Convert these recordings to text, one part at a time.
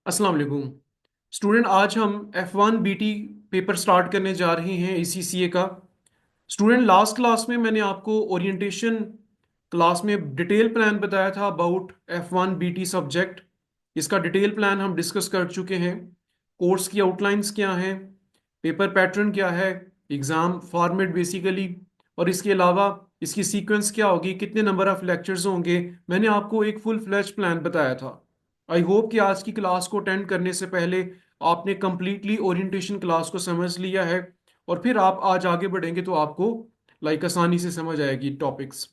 अस्सलाम वालेकुम स्टूडेंट। आज हम F1 BT पेपर स्टार्ट करने जा रहे हैं ACCA का। स्टूडेंट, लास्ट क्लास में मैंने आपको ओरिएंटेशन क्लास में डिटेल प्लान बताया था अबाउट F1 BT सब्जेक्ट। इसका डिटेल प्लान हम डिस्कस कर चुके हैं। कोर्स की आउटलाइंस क्या हैं, पेपर पैटर्न क्या है, एग्ज़ाम फॉर्मेट बेसिकली, और इसके अलावा इसकी सीक्वेंस क्या होगी, कितने नंबर ऑफ लेक्चर्स होंगे। मैंने आपको एक फुल फ्लैश प्लान बताया था। आई होप कि आज की क्लास को अटेंड करने से पहले आपने कंप्लीटली ओरिएंटेशन क्लास को समझ लिया है, और फिर आप आज आगे बढ़ेंगे तो आपको आसानी से समझ आएगी टॉपिक्स।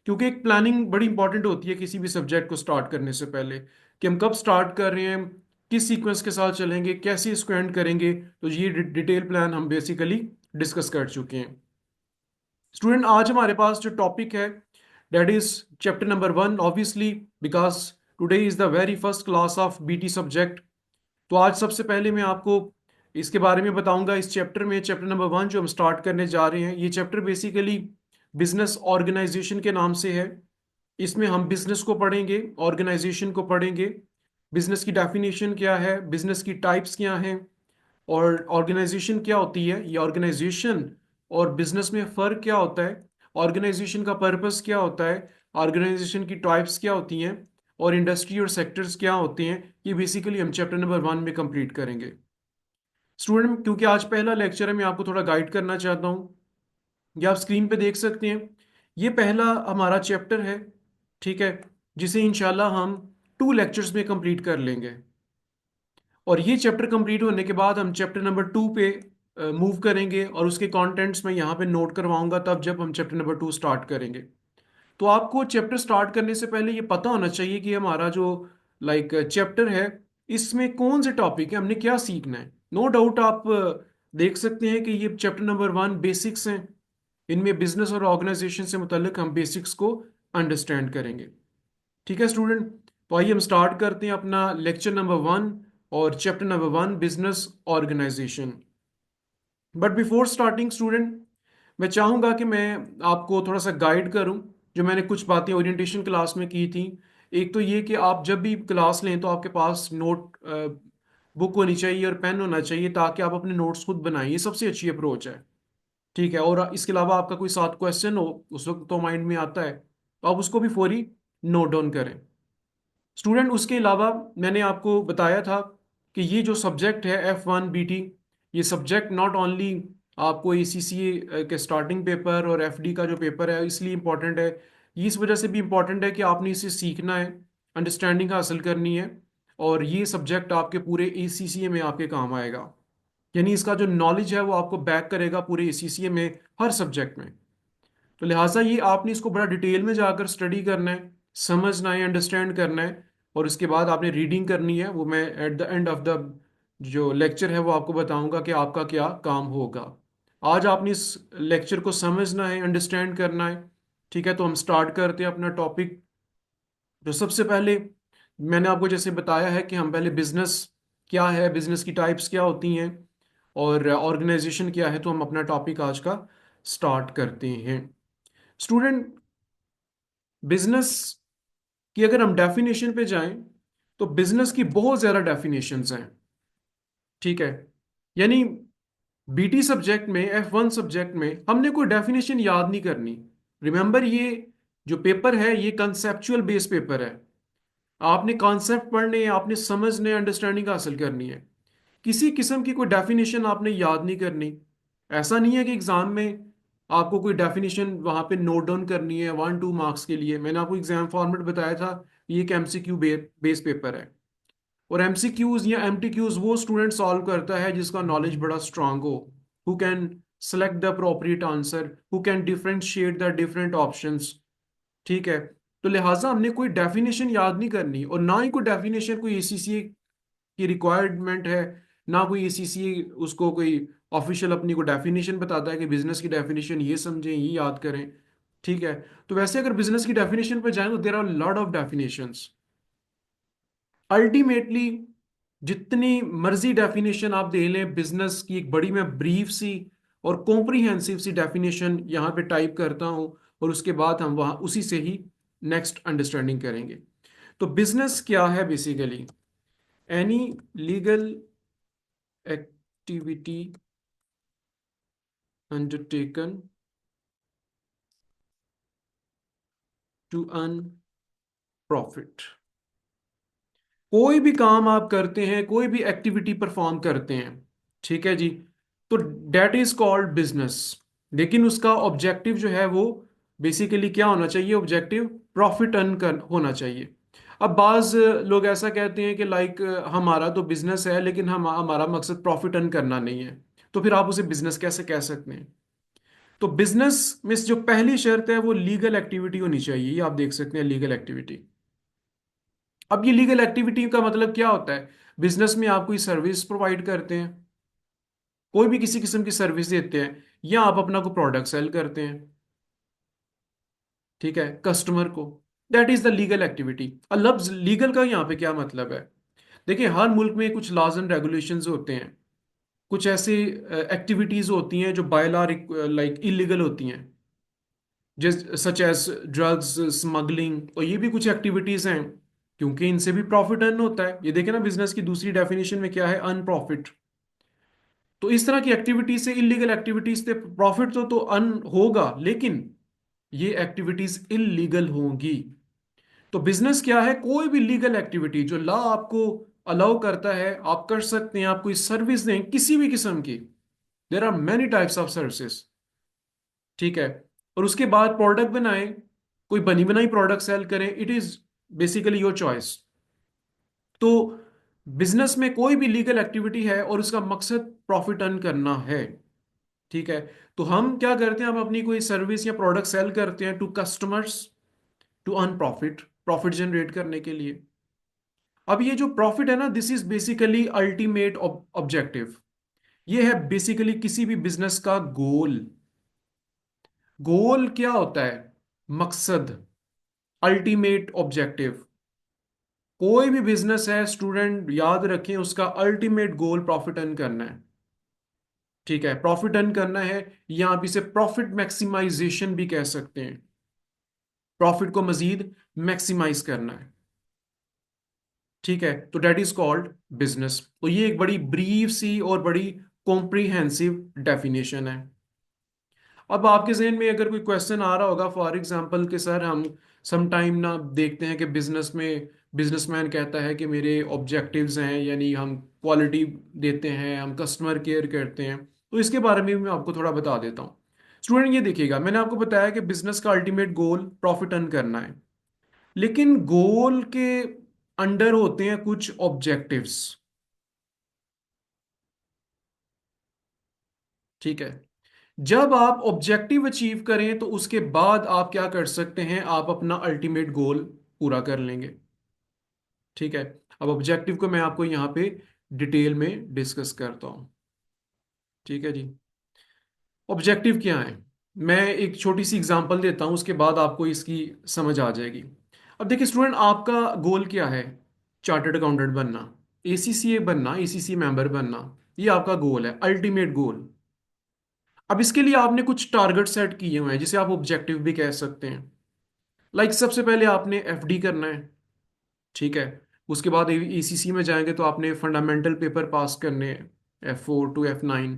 क्योंकि एक प्लानिंग बड़ी इंपॉर्टेंट होती है किसी भी सब्जेक्ट को स्टार्ट करने से पहले, कि हम कब स्टार्ट कर रहे हैं, किस सीक्वेंस के साथ चलेंगे, कैसे इसको एंड करेंगे। तो ये डिटेल प्लान हम बेसिकली डिस्कस कर चुके हैं। स्टूडेंट, आज हमारे पास जो टॉपिक है that is chapter number 1, obviously because today is the very first class of BT subject. तो आज सबसे पहले मैं आपको इसके बारे में बताऊंगा। इस चैप्टर में चैप्टर नंबर 1 जो हम स्टार्ट करने जा रहे हैं, ये चैप्टर बेसिकली बिजनेस ऑर्गेनाइजेशन के नाम से है। इसमें हम बिजनेस को पढ़ेंगे, ऑर्गेनाइजेशन को पढ़ेंगे, बिजनेस की डेफिनेशन क्या है, बिजनेस की टाइप्स क्या हैं, और ऑर्गेनाइजेशन क्या होती है, ये ऑर्गेनाइजेशन और बिजनेस में फ़र्क क्या होता है, ऑर्गेनाइजेशन का पर्पस क्या होता है, ऑर्गेनाइजेशन की टाइप्स क्या होती हैं, और इंडस्ट्री और सेक्टर्स क्या होते हैं। ये बेसिकली हम चैप्टर नंबर 1 में कंप्लीट करेंगे। स्टूडेंट, क्योंकि आज पहला लेक्चर है, मैं आपको थोड़ा गाइड करना चाहता हूँ। ये आप स्क्रीन पे देख सकते हैं, ये पहला हमारा चैप्टर है, ठीक है, जिसे इंशाल्लाह हम 2 लेक्चर्स में कंप्लीट कर लेंगे। और ये चैप्टर कंप्लीट होने के बाद हम चैप्टर नंबर 2 पे मूव करेंगे, और उसके कंटेंट्स मैं यहाँ पे नोट करवाऊंगा तब जब हम चैप्टर नंबर 2 स्टार्ट करेंगे। तो आपको चैप्टर स्टार्ट करने से पहले ये पता होना चाहिए कि हमारा जो चैप्टर है, इसमें कौन से टॉपिक है, हमने क्या सीखना है। नो डाउट आप देख सकते हैं कि ये चैप्टर नंबर 1 बेसिक्स हैं। इनमें बिजनेस और ऑर्गेनाइजेशन से मुतल्लिक हम बेसिक्स को अंडरस्टैंड करेंगे। ठीक है स्टूडेंट, तो आइए हम स्टार्ट करते हैं अपना लेक्चर नंबर 1 और chapter number 1, business organisation. But before starting student, मैं चाहूँगा कि मैं आपको थोड़ा सा गाइड करूँ, जो मैंने कुछ बातें ओरिएंटेशन क्लास में की थी। एक तो ये कि आप जब भी क्लास लें तो आपके पास नोट बुक होनी चाहिए और पेन होना चाहिए, ताकि आप अपने नोट्स खुद बनाएं। ये सबसे अच्छी अप्रोच है, ठीक है। और इसके अलावा आपका कोई साथ क्वेश्चन हो उस वक्त तो माइंड में आता है, तो आप उसको भी फौरी नोट डाउन करें। स्टूडेंट, उसके अलावा मैंने आपको बताया था कि ये जो सब्जेक्ट है F1 BT, ये सब्जेक्ट नॉट ओनली आपको ACCA के स्टार्टिंग पेपर और FD का जो पेपर है इसलिए इम्पॉर्टेंट है, ये इस वजह से भी इम्पॉर्टेंट है कि आपने इसे सीखना है, अंडरस्टैंडिंग हासिल करनी है, और ये सब्जेक्ट आपके पूरे ACCA में आपके काम आएगा। यानी इसका जो नॉलेज है वो आपको बैक करेगा पूरे ACCA में, हर सब्जेक्ट में। तो लिहाजा ये आपने इसको बड़ा डिटेल में जाकर स्टडी करना है, समझना है, अंडरस्टैंड करना है, और उसके बाद आपने रीडिंग करनी है। वो मैं at the end of the जो लेक्चर है वो आपको बताऊंगा कि आपका क्या काम होगा। आज आपने इस लेक्चर को समझना है, अंडरस्टैंड करना है। ठीक है, तो हम स्टार्ट करते हैं अपना टॉपिक। तो सबसे पहले मैंने आपको जैसे बताया है कि हम पहले बिजनेस क्या है, बिजनेस की टाइप्स क्या होती हैं, और ऑर्गेनाइजेशन क्या है, तो हम अपना टॉपिक आज का स्टार्ट करते हैं। स्टूडेंट, बिजनेस की अगर हम डेफिनेशन पे जाएं तो बिजनेस की बहुत ज़्यादा डेफिनेशंस हैं, ठीक है। यानी BT सब्जेक्ट में, F1 सब्जेक्ट में हमने कोई डेफिनेशन याद नहीं करनी। रिमेंबर, ये जो पेपर है ये कंसेप्चुअल बेस पेपर है। आपने कॉन्सेप्ट पढ़ने हैं, आपने समझने, अंडरस्टैंडिंग हासिल करनी है। किसी किस्म की कोई डेफिनेशन आपने याद नहीं करनी। ऐसा नहीं है कि एग्जाम में आपको कोई डेफिनेशन वहां पे नोट डाउन करनी है 1-2 मार्क्स के लिए। मैंने आपको एग्जाम फॉर्मेट बताया था, ये एक MCQ बेस पेपर है। और MCQs या MTQs वो स्टूडेंट सॉल्व करता है जिसका नॉलेज बड़ा स्ट्रांग हो, who can select the appropriate answer, who can differentiate the different options, ठीक है। तो लिहाजा हमने कोई डेफिनेशन याद नहीं करनी, और ना ही कोई डेफिनेशन कोई ACCA की रिक्वायरमेंट है, ना कोई ACCA उसको कोई ऑफिशियल अपनी को डेफिनेशन बताता है कि बिजनेस की डेफिनेशन ये समझें, ये याद करें, ठीक है। तो वैसे अगर बिजनेस की डेफिनेशन पे जाएं तो there are lot of definitions. Ultimately जितनी मर्जी डेफिनेशन आप दे लें बिजनेस की, एक बड़ी मैं ब्रीफ सी और कॉम्प्रिहेंसिव सी डेफिनेशन यहाँ पे टाइप करता हूँ, और उसके बाद हम वहाँ उसी से ही नेक्स्ट अंडरस्टैंडिंग करेंगे। तो बिजनेस क्या है basically? Any legal activity undertaken to earn profit. कोई भी काम आप करते हैं, कोई भी एक्टिविटी परफॉर्म करते हैं, ठीक है जी, तो डेट इज कॉल्ड बिजनेस। लेकिन उसका ऑब्जेक्टिव जो है वो बेसिकली क्या होना चाहिए? ऑब्जेक्टिव प्रॉफिट अर्न कर होना चाहिए। अब बाज लोग ऐसा कहते हैं कि लाइक हमारा तो बिजनेस है लेकिन हम हमारा मकसद प्रॉफिट अर्न करना नहीं है, तो फिर आप उसे बिजनेस कैसे कह सकते हैं? तो बिजनेस में जो पहली शर्त है वो लीगल एक्टिविटी होनी चाहिए। ये आप देख सकते हैं, लीगल एक्टिविटी। अब ये लीगल एक्टिविटी का मतलब क्या होता है? बिजनेस में आप कोई सर्विस प्रोवाइड करते हैं, कोई भी किसी किस्म की सर्विस देते हैं, या आप अपना कोई प्रोडक्ट सेल करते हैं, ठीक है, कस्टमर को। That is the legal activity. अब लफ्ज लीगल का यहाँ पे क्या मतलब है? देखिए, हर मुल्क में कुछ लॉज एंड रेगुलेशंस होते हैं। कुछ ऐसी एक्टिविटीज होती हैं जो बाय लॉ लाइक इलीगल होती हैं, जिस सच एज ड्रग्स, स्मगलिंग, और ये भी कुछ एक्टिविटीज हैं क्योंकि इनसे भी प्रॉफिट अर्न होता है। ये देखें ना, बिजनेस की दूसरी डेफिनेशन में क्या है? Earn profit. तो इस तरह की एक्टिविटीज से, इलीगल एक्टिविटीज से प्रॉफिट तो अर्न होगा, लेकिन ये एक्टिविटीज इलीगल होंगी। तो बिजनेस क्या है? कोई भी लीगल एक्टिविटी जो लॉ आपको अलाउ करता है, आप कर सकते हैं। आप कोई सर्विस दें किसी भी किस्म की, there are many types of services, ठीक है, और उसके बाद प्रोडक्ट बनाएं, कोई बनी बनाई प्रोडक्ट सेल करें, it is basically your choice. तो बिजनेस में कोई भी लीगल एक्टिविटी है और उसका मकसद प्रॉफिट अर्न करना है, ठीक है। तो हम क्या करते हैं? हम अपनी कोई सर्विस या प्रोडक्ट सेल करते हैं to customers to earn profit, profit generate करने के लिए। अब ये जो प्रॉफिट है ना, this is basically ultimate objective. ये है बेसिकली किसी भी बिजनेस का गोल। गोल क्या होता है? मकसद, अल्टीमेट ऑब्जेक्टिव। कोई भी बिजनेस है स्टूडेंट, याद रखें, उसका अल्टीमेट गोल प्रॉफिट अर्न करना है, ठीक है, प्रॉफिट अर्न करना है। या आप इसे प्रॉफिट मैक्सिमाइजेशन भी कह सकते हैं। प्रॉफिट को मजीद मैक्सिमाइज करना है, ठीक है, तो डेट इज कॉल्ड बिजनेस। तो ये एक बड़ी ब्रीफ सी और बड़ी कॉम्प्रिहेंसिव डेफिनेशन है। अब आपके जहन में अगर कोई क्वेश्चन आ रहा होगा, फॉर एग्जांपल कि सर हम सम टाइम ना देखते हैं कि बिजनेस में बिजनेसमैन कहता है कि मेरे ऑब्जेक्टिव्स हैं, यानी हम क्वालिटी देते हैं, हम कस्टमर केयर करते हैं। तो इसके बारे में भी मैं आपको थोड़ा बता देता हूँ। स्टूडेंट, ये देखिएगा, मैंने आपको बताया कि बिजनेस का अल्टीमेट गोल प्रॉफिट अर्न करना है, लेकिन गोल के अंडर होते हैं कुछ ऑब्जेक्टिव्स, ठीक है। जब आप ऑब्जेक्टिव अचीव करें तो उसके बाद आप क्या कर सकते हैं? आप अपना अल्टीमेट गोल पूरा कर लेंगे, ठीक है। अब ऑब्जेक्टिव को मैं आपको यहाँ पे डिटेल में डिस्कस करता हूँ, ठीक है जी। ऑब्जेक्टिव क्या है? मैं एक छोटी सी एग्जांपल देता हूँ, उसके बाद आपको इसकी समझ आ जाएगी। अब देखिए स्टूडेंट, आपका गोल क्या है? चार्टर्ड अकाउंटेंट बनना, एसीसीए बनना, एसीसी मेंबर बनना, ये आपका गोल है, अल्टीमेट गोल। अब इसके लिए आपने कुछ टारगेट सेट किए हुए हैं, जिसे आप ऑब्जेक्टिव भी कह सकते हैं। लाइक सबसे पहले आपने एफडी करना है, ठीक है। उसके बाद एसीसी में जाएंगे तो आपने फंडामेंटल पेपर पास करने हैं, F4 टू F9।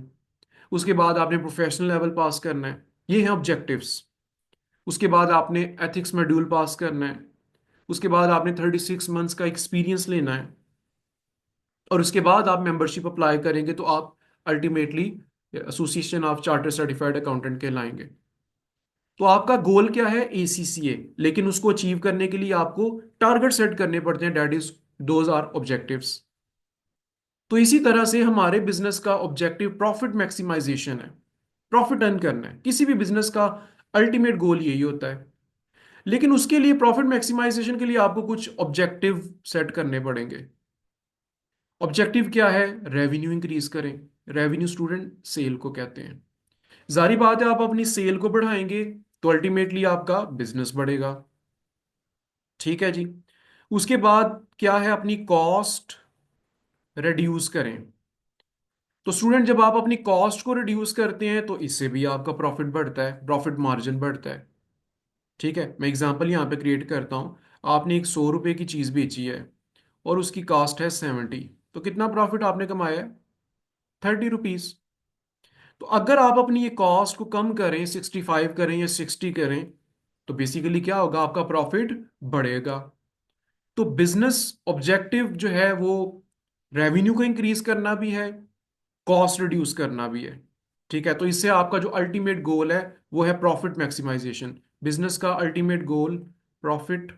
उसके बाद आपने प्रोफेशनल लेवल पास करना है, ये हैं ऑब्जेक्टिव्स। उसके बाद आपने एथिक्स मॉड्यूल पास करना है। उसके बाद आपने 36 मंथ्स का एक्सपीरियंस लेना है। और उसके बाद आप मेंबरशिप अप्लाई करेंगे तो आप ultimately association of charter certified accountant कहलाएंगे। तो आपका गोल क्या है? एसीसीए। लेकिन उसको अचीव करने के लिए आपको टारगेट सेट करने पड़ते हैं, that is those are objectives. तो इसी तरह से हमारे बिजनेस का ऑब्जेक्टिव प्रॉफिट मैक्सिमाइजेशन है, प्रॉफिट अर्न करना है। किसी भी बिजनेस का अल्टीमेट गोल यही होता है। लेकिन उसके लिए, प्रॉफिट मैक्सिमाइजेशन के लिए, आपको कुछ ऑब्जेक्टिव सेट करने पड़ेंगे। ऑब्जेक्टिव क्या है? रेवेन्यू इंक्रीज करें। रेवेन्यू स्टूडेंट सेल को कहते हैं। जारी बात है, आप अपनी सेल को बढ़ाएंगे तो अल्टीमेटली आपका बिजनेस बढ़ेगा, ठीक है जी। उसके बाद क्या है? अपनी कॉस्ट रिड्यूस करें। तो स्टूडेंट, जब आप अपनी कॉस्ट को रिड्यूस करते हैं तो इससे भी आपका प्रॉफिट बढ़ता है, प्रॉफिट मार्जिन बढ़ता है, ठीक है। मैं एग्जांपल यहाँ पे क्रिएट करता हूँ। आपने एक 100 रुपए की चीज़ बेची है और उसकी कास्ट है 70, तो कितना प्रॉफिट आपने कमाया है? 30 रुपीज। तो अगर आप अपनी ये कॉस्ट को कम करें, 65 करें या 60 करें, तो बेसिकली क्या होगा, आपका प्रॉफिट बढ़ेगा। तो बिजनेस ऑब्जेक्टिव जो है वो रेवेन्यू को इंक्रीज करना भी है, कॉस्ट रिड्यूस करना भी है। ठीक है, तो इससे आपका जो अल्टीमेट गोल है वो है प्रॉफिट मैक्सिमाइजेशन। बिजनेस का अल्टीमेट गोल प्रॉफिट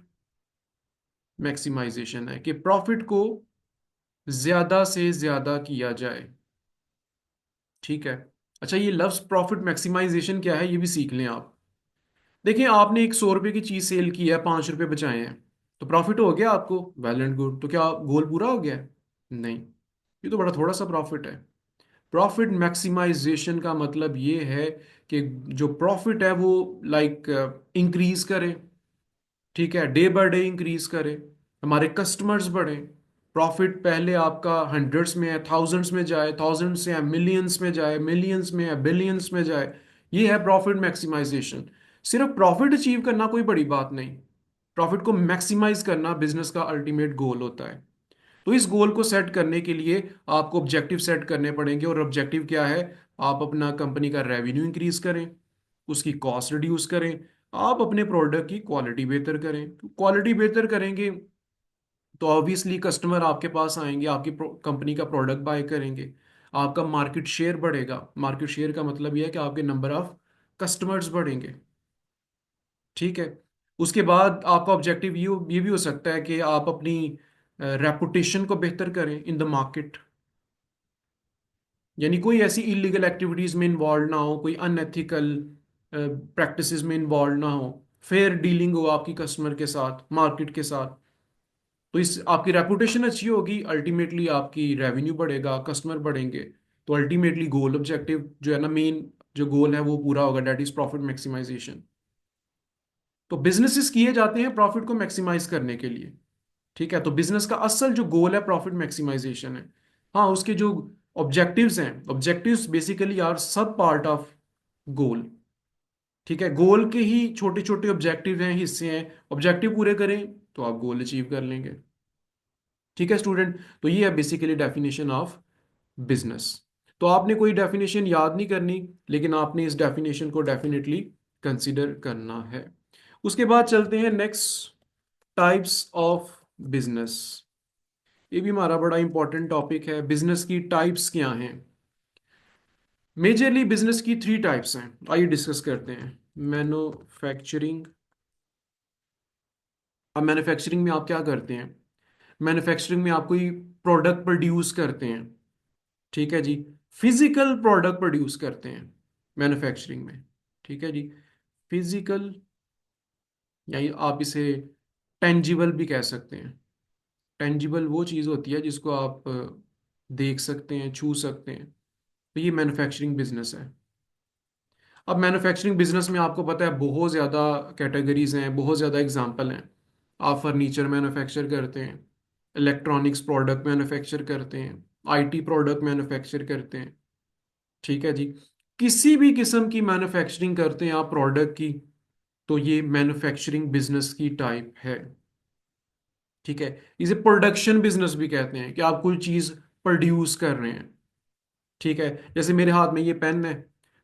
मैक्सिमाइजेशन है, कि प्रॉफिट को ज्यादा से ज्यादा किया जाए। ठीक है। अच्छा, ये लफ्ज प्रॉफिट मैक्सिमाइजेशन क्या है ये भी सीख लें आप। देखिए, आपने एक 100 रुपए की चीज सेल की है, 5 रुपए बचाए हैं, तो प्रॉफिट हो गया आपको, वेल एंड गुड। तो क्या गोल पूरा हो गया है? नहीं, ये तो बड़ा थोड़ा सा प्रॉफिट है। प्रॉफिट मैक्सिमाइजेशन का मतलब ये है कि जो प्रॉफिट है वो लाइक इंक्रीज करे। ठीक है, डे बाय डे इंक्रीज करे, हमारे कस्टमर्स बढ़े, प्रॉफिट पहले आपका हंड्रेड्स में है, थाउजेंड्स में जाए, थाउजेंड्स से मिलियंस में जाए, मिलियंस में है बिलियंस में जाए। ये है प्रॉफिट मैक्सिमाइजेशन। सिर्फ प्रॉफिट अचीव करना कोई बड़ी बात नहीं, प्रॉफिट को मैक्सिमाइज करना बिजनेस का अल्टीमेट गोल होता है। तो इस गोल को सेट करने के लिए आपको ऑब्जेक्टिव सेट करने पड़ेंगे, और ऑब्जेक्टिव क्या है? आप अपना कंपनी का रेवेन्यू इंक्रीज करें, उसकी कॉस्ट रिड्यूस करें, आप अपने प्रोडक्ट की क्वालिटी बेहतर करें। तो क्वालिटी बेहतर करेंगे तो ऑब्वियसली कस्टमर आपके पास आएंगे, आपकी कंपनी का प्रोडक्ट बाय करेंगे, आपका मार्केट शेयर बढ़ेगा। मार्केट शेयर का मतलब यह है कि आपके नंबर ऑफ कस्टमर्स बढ़ेंगे। ठीक है। उसके बाद आपका ऑब्जेक्टिव ये भी हो सकता है कि आप अपनी रेपुटेशन को बेहतर करें इन द मार्केट। यानी कोई ऐसी इलीगल एक्टिविटीज में इन्वॉल्व ना हो, कोई अनएथिकल प्रैक्टिसेस में इन्वॉल्व ना हो, फेयर डीलिंग हो आपकी कस्टमर के साथ, मार्केट के साथ। तो इस आपकी रेपुटेशन अच्छी होगी, अल्टीमेटली आपकी रेवेन्यू बढ़ेगा, कस्टमर बढ़ेंगे। तो अल्टीमेटली गोल ऑब्जेक्टिव जो है ना, मेन जो गोल है वो पूरा होगा, डेट इज प्रॉफिट मैक्सिमाइजेशन। तो बिजनेसेस किए जाते हैं प्रॉफिट को मैक्सिमाइज करने के लिए। ठीक है, तो बिजनेस का असल जो गोल है प्रॉफिट मैक्सिमाइजेशन है। हाँ, उसके जो ऑब्जेक्टिव्स हैं, ऑब्जेक्टिव्स बेसिकली आर सब पार्ट ऑफ गोल। ठीक है, गोल के ही छोटे छोटे ऑब्जेक्टिव हैं, हिस्से हैं, ऑब्जेक्टिव पूरे करें तो आप गोल अचीव कर लेंगे। ठीक है स्टूडेंट, तो ये है बेसिकली डेफिनेशन ऑफ बिजनेस। तो आपने कोई डेफिनेशन याद नहीं करनी, लेकिन आपने इस डेफिनेशन को डेफिनेटली कंसिडर करना है। उसके बाद चलते हैं नेक्स्ट, टाइप्स ऑफ बिजनेस। ये भी हमारा बड़ा इंपॉर्टेंट टॉपिक है, बिजनेस की टाइप्स क्या हैं। मेजरली बिजनेस की 3 टाइप्स हैं, आइए डिस्कस करते हैं। मैन्युफैक्चरिंग। अब मैन्युफैक्चरिंग में आप क्या करते हैं? मैन्युफैक्चरिंग में आप कोई प्रोडक्ट प्रोड्यूस करते हैं। ठीक है जी, फिजिकल प्रोडक्ट प्रोड्यूस करते हैं मैन्युफैक्चरिंग में। ठीक है जी, फिजिकल, यानी आप इसे टेंजिबल भी कह सकते हैं। टेंजिबल वो चीज़ होती है जिसको आप देख सकते हैं, छू सकते हैं। तो ये मैन्युफैक्चरिंग बिजनेस है। अब मैन्युफैक्चरिंग बिजनेस में आपको पता है बहुत ज़्यादा कैटेगरीज हैं, बहुत ज़्यादा एग्जांपल हैं। आप फर्नीचर मैन्युफैक्चर करते हैं, इलेक्ट्रॉनिक्स प्रोडक्ट मैन्युफैक्चर करते हैं, आईटी प्रोडक्ट मैन्युफैक्चर करते हैं। ठीक है जी, किसी भी किस्म की मैन्युफैक्चरिंग करते हैं आप प्रोडक्ट की, तो ये मैन्युफैक्चरिंग बिजनेस की टाइप है। ठीक है, इसे प्रोडक्शन बिजनेस भी कहते हैं, कि आप कोई चीज़ प्रोड्यूस कर रहे हैं। ठीक है, जैसे मेरे हाथ में ये पेन है,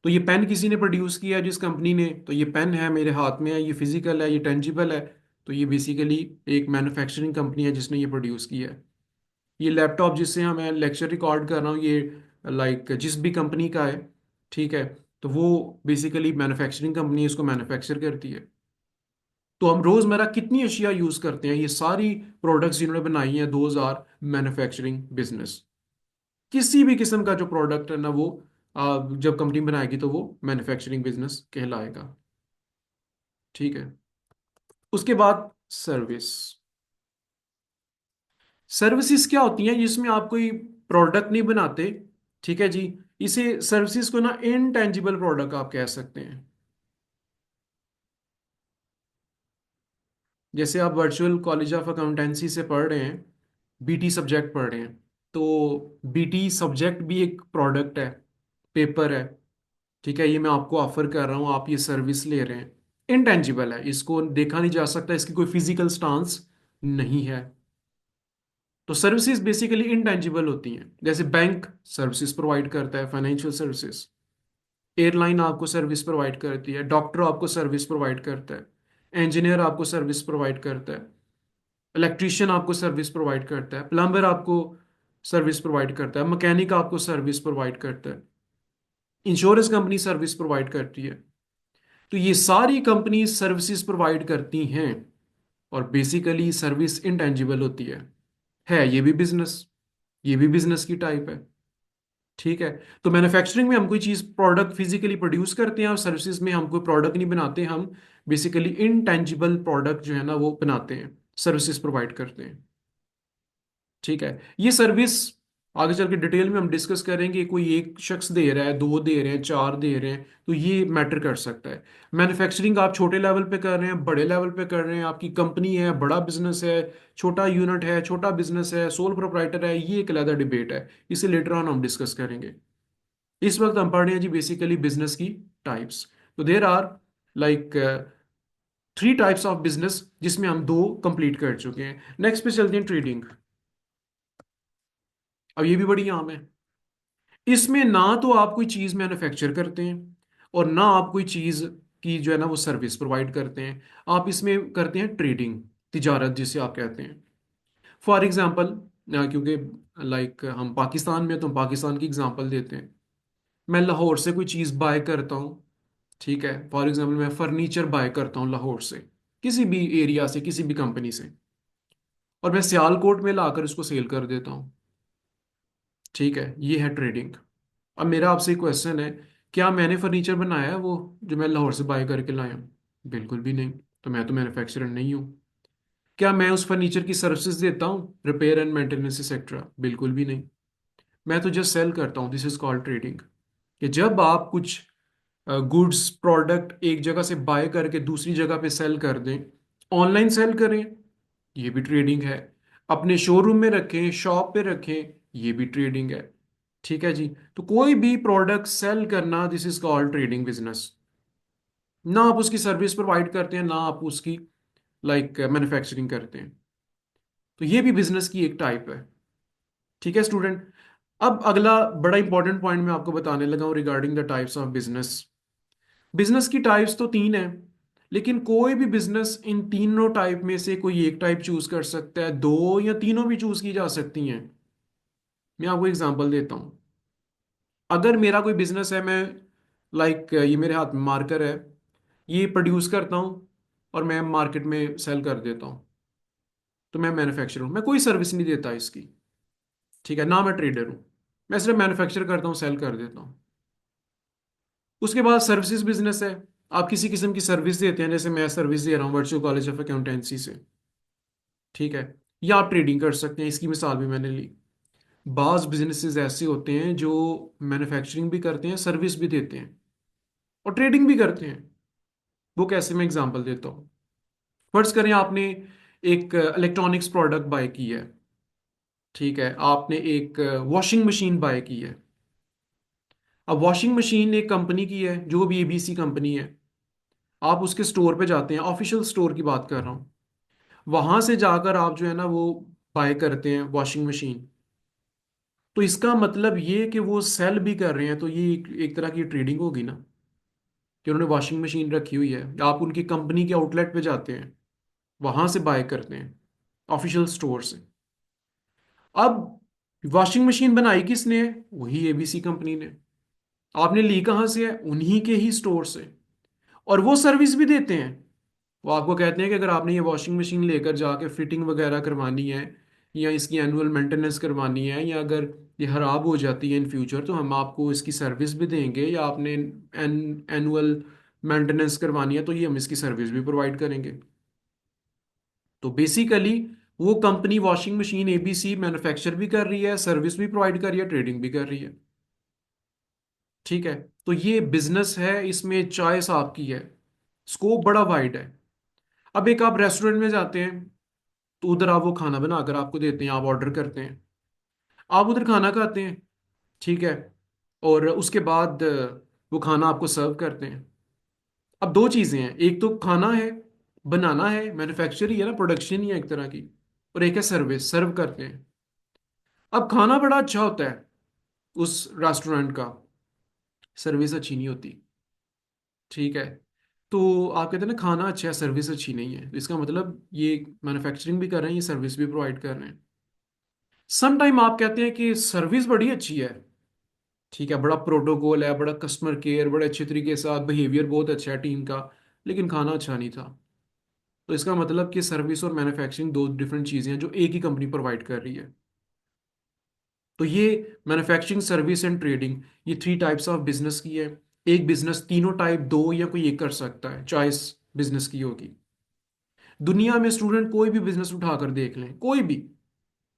तो ये पेन किसी ने प्रोड्यूस किया है, जिस कंपनी ने, तो ये पेन है मेरे हाथ में है, ये फिजिकल है, ये टेंजिबल है। तो ये बेसिकली एक मैन्युफैक्चरिंग कंपनी है जिसने ये प्रोड्यूस किया है। ये लैपटॉप जिससे हम मैं लेक्चर रिकॉर्ड कर रहा हूँ, ये लाइक जिस भी कंपनी का है, ठीक है, तो वो बेसिकली मैन्युफैक्चरिंग कंपनी इसको मैन्युफैक्चर करती है। तो हम रोज़मर्रा कितनी अशिया यूज़ करते हैं, ये सारी प्रोडक्ट्स जिन्होंने बनाई हैं, 2000 मैन्युफैक्चरिंग बिजनेस। किसी भी किस्म का जो प्रोडक्ट है ना, वो जब कंपनी बनाएगी तो वो मैन्युफैक्चरिंग बिजनेस कहलाएगा। ठीक है। उसके बाद सर्विस। सर्विसेज क्या होती हैं, जिसमें आप कोई प्रोडक्ट नहीं बनाते। ठीक है जी, इसे सर्विसेज को ना इनटेंजिबल प्रोडक्ट आप कह सकते हैं। जैसे आप वर्चुअल कॉलेज ऑफ अकाउंटेंसी से पढ़ रहे हैं, बीटी सब्जेक्ट पढ़ रहे हैं, तो बीटी सब्जेक्ट भी एक प्रोडक्ट है, पेपर है। ठीक है, ये मैं आपको ऑफर कर रहा हूँ, आप ये सर्विस ले रहे हैं, इनटेंजिबल है, इसको देखा नहीं जा सकता, इसकी कोई फिजिकल स्टांस नहीं है। तो सर्विसेज बेसिकली इंटेंजिबल होती हैं, जैसे बैंक सर्विसेज प्रोवाइड करता है, फाइनेंशियल सर्विसेज। एयरलाइन आपको सर्विस प्रोवाइड करती है, डॉक्टर आपको सर्विस प्रोवाइड करता है, इंजीनियर आपको सर्विस प्रोवाइड करता है, इलेक्ट्रिशियन आपको सर्विस प्रोवाइड करता है, प्लम्बर आपको सर्विस प्रोवाइड करता है, मैकेनिक आपको सर्विस प्रोवाइड करता है, इंश्योरेंस कंपनी सर्विस प्रोवाइड करती है। तो ये सारी कंपनी सर्विसेज प्रोवाइड करती हैं, और बेसिकली सर्विस इंटेंजिबल होती है ये भी बिजनेस, ये भी बिजनेस की टाइप है। ठीक है। तो मैन्युफैक्चरिंग में हम कोई चीज़ प्रोडक्ट फिजिकली प्रोड्यूस करते हैं, और सर्विसेज में हम कोई प्रोडक्ट नहीं बनाते, हम बेसिकली इनटेंजिबल प्रोडक्ट जो है ना वो बनाते हैं, सर्विसेज प्रोवाइड करते हैं। ठीक है। ये सर्विस आगे चल के डिटेल में हम डिस्कस करेंगे, कोई एक शख्स दे रहा है, दो दे रहे हैं, चार दे रहे हैं, तो ये मैटर कर सकता है। मैन्युफैक्चरिंग आप छोटे लेवल पे कर रहे हैं, बड़े लेवल पे कर रहे हैं, आपकी कंपनी है, बड़ा बिजनेस है, छोटा यूनिट है, छोटा बिजनेस है, सोल प्रोप्राइटर है, ये एक अलग डिबेट है, इसे लेटर ऑन हम डिस्कस करेंगे। इस वक्त हम पढ़ रहे हैं जी बेसिकली बिजनेस की टाइप्स। तो there are like three types of business, जिसमें हम दो कंप्लीट कर चुके हैं। नेक्स्ट पे चलते हैं, ट्रेडिंग। अब ये भी बड़ी आम है। इसमें ना तो आप कोई चीज़ मैन्युफैक्चर करते हैं, और ना आप कोई चीज़ की जो है ना वो सर्विस प्रोवाइड करते हैं। आप इसमें करते हैं ट्रेडिंग, तिजारत जिसे आप कहते हैं। फॉर एग्जांपल, क्योंकि लाइक हम पाकिस्तान में, तो हम पाकिस्तान की एग्जांपल देते हैं। मैं लाहौर से कोई चीज़ बाय करता हूँ। ठीक है। फॉर एग्जांपल मैं फर्नीचर बाय करता हूँ लाहौर से, किसी भी एरिया से, किसी भी कंपनी से, और मैं सियालकोट में लाकर उसको सेल कर देता हूँ। ठीक है, ये है ट्रेडिंग। अब मेरा आपसे एक क्वेश्चन है, क्या मैंने फर्नीचर बनाया है वो जो मैं लाहौर से बाय करके लाया हूँ? बिल्कुल भी नहीं। तो मैं तो मैन्युफैक्चरर नहीं हूँ। क्या मैं उस फर्नीचर की सर्विसेज देता हूँ, रिपेयर एंड मेंटेनेंस एक्सेट्रा? बिल्कुल भी नहीं। मैं तो जस्ट सेल करता हूँ। This is called trading. कि जब आप कुछ गुड्स प्रोडक्ट एक जगह से बाय करके दूसरी जगह पे सेल कर दें, ऑनलाइन सेल करें, ये भी ट्रेडिंग है। अपने शोरूम में रखें, शॉप पे रखें, ये भी ट्रेडिंग है। ठीक है जी। तो कोई भी प्रोडक्ट सेल करना, this is called trading business. ना आप उसकी सर्विस प्रोवाइड करते हैं, ना आप उसकी लाइक मैन्युफैक्चरिंग करते हैं। तो ये भी बिजनेस की एक टाइप है। ठीक है स्टूडेंट। अब अगला बड़ा इंपॉर्टेंट पॉइंट मैं आपको बताने लगा हूँ regarding the types of business. Business की टाइप्स तो तीन है, लेकिन कोई भी बिजनेस इन तीनों टाइप में से कोई एक टाइप चूज कर सकता है, दो या तीनों भी चूज की जा सकती हैं। मैं आपको एग्जांपल देता हूँ। अगर मेरा कोई बिजनेस है, मैं लाइक ये मेरे हाथ में मार्कर है, ये प्रोड्यूस करता हूँ और मैं मार्केट में सेल कर देता हूँ, तो मैं मैन्युफैक्चरर हूँ। मैं कोई सर्विस नहीं देता इसकी। ठीक है ना, मैं ट्रेडर हूँ। मैं सिर्फ मैन्युफैक्चर करता हूँ, सेल कर देता हूँ। उसके बाद सर्विसेज बिजनेस है। आप किसी किस्म की सर्विस देते हैं, जैसे मैं सर्विस दे रहा हूँ वर्चुअल कॉलेज ऑफ अकाउंटेंसी से। ठीक है। या आप ट्रेडिंग कर सकते हैं, इसकी मिसाल भी मैंने ली। बाज बिजनेसेस ऐसे होते हैं जो मैन्युफैक्चरिंग भी करते हैं, सर्विस भी देते हैं, और ट्रेडिंग भी करते हैं। वो कैसे, मैं एग्जांपल देता हूँ। फर्ज करें आपने एक इलेक्ट्रॉनिक्स प्रोडक्ट बाय की है। ठीक है। आपने एक वॉशिंग मशीन बाय की है। अब वॉशिंग मशीन एक कंपनी की है, जो भी एबीसी कंपनी है। आप उसके स्टोर पे जाते हैं, ऑफिशियल स्टोर की बात कर रहा हूँ। वहां से जाकर आप जो है ना वो बाय करते हैं वॉशिंग मशीन। तो इसका मतलब ये कि वो सेल भी कर रहे हैं, तो ये एक तरह की ट्रेडिंग होगी ना, कि उन्होंने वॉशिंग मशीन रखी हुई है। आप उनकी कंपनी के आउटलेट पे जाते हैं, वहां से बाय करते हैं, ऑफिशियल स्टोर से। अब वॉशिंग मशीन बनाई किसने है? वही एबीसी कंपनी ने। आपने ली कहाँ से है? उन्हीं के ही स्टोर से। और वो सर्विस भी देते हैं। वो आपको कहते हैं कि अगर आपने ये वॉशिंग मशीन लेकर जाके फिटिंग वगैरह करवानी है, या इसकी एनुअल मेंटेनेंस करवानी है, या अगर ये खराब हो जाती है इन फ्यूचर, तो हम आपको इसकी सर्विस भी देंगे, या आपने एनुअल मेंटेनेंस करवानी है तो ये हम इसकी सर्विस भी प्रोवाइड करेंगे। तो बेसिकली वो company washing machine ABC manufacture भी कर रही है, सर्विस भी प्रोवाइड कर रही है, ट्रेडिंग भी कर रही है। ठीक है। तो ये बिजनेस है, इसमें चॉइस आपकी है, स्कोप बड़ा वाइड है। अब एक आप रेस्टोरेंट में जाते हैं, तो उधर आप वो खाना बनाकर आपको देते हैं, आप ऑर्डर करते हैं, आप उधर खाना खाते हैं। ठीक है। और उसके बाद वो खाना आपको सर्व करते हैं। अब दो चीज़ें हैं, एक तो खाना है, बनाना है, मैन्युफैक्चर ही है ना, प्रोडक्शन ही है एक तरह की। और एक है सर्विस, सर्व करते हैं। अब खाना बड़ा अच्छा होता है उस रेस्टोरेंट का, सर्विस अच्छी नहीं होती। ठीक है। तो आप कहते हैं ना खाना अच्छा है सर्विस अच्छी नहीं है, तो इसका मतलब ये मैन्युफैक्चरिंग भी कर रहे हैं, ये सर्विस भी प्रोवाइड कर रहे हैं। सम टाइम आप कहते हैं कि सर्विस बड़ी अच्छी है, ठीक है, बड़ा प्रोटोकॉल है, बड़ा कस्टमर केयर, बड़े अच्छे तरीके से बिहेवियर बहुत अच्छा है टीम का, लेकिन खाना अच्छा नहीं था। तो इसका मतलब कि सर्विस और मैन्युफैक्चरिंग दो डिफरेंट चीज़ें हैं जो एक ही कंपनी प्रोवाइड कर रही है। तो ये मैन्युफैक्चरिंग सर्विस एंड ट्रेडिंग, ये थ्री टाइप्स ऑफ बिजनेस की है। एक बिजनेस तीनों टाइप दो या कोई एक कर सकता है, चॉइस बिजनेस की होगी। दुनिया में स्टूडेंट कोई भी बिजनेस उठाकर देख लें, कोई भी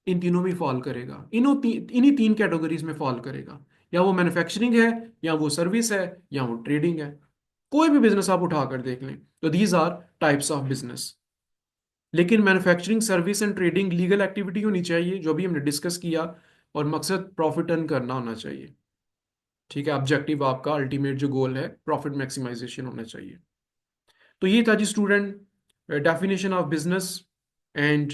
इन तीनों में फॉल करेगा, इन्हीं तीन कैटेगरीज में फॉल करेगा। या वो मैन्युफैक्चरिंग है, या वो सर्विस है, या वो ट्रेडिंग है। कोई भी बिजनेस आप उठाकर देख लें, तो these are types of business. लेकिन manufacturing service and trading legal activity होनी चाहिए, जो भी हमने डिस्कस किया, और मकसद प्रॉफिट अर्न करना होना चाहिए। ठीक है, ऑब्जेक्टिव आपका अल्टीमेट जो गोल है प्रॉफिट मैक्सिमाइजेशन होना चाहिए। तो ये था जी student definition of business and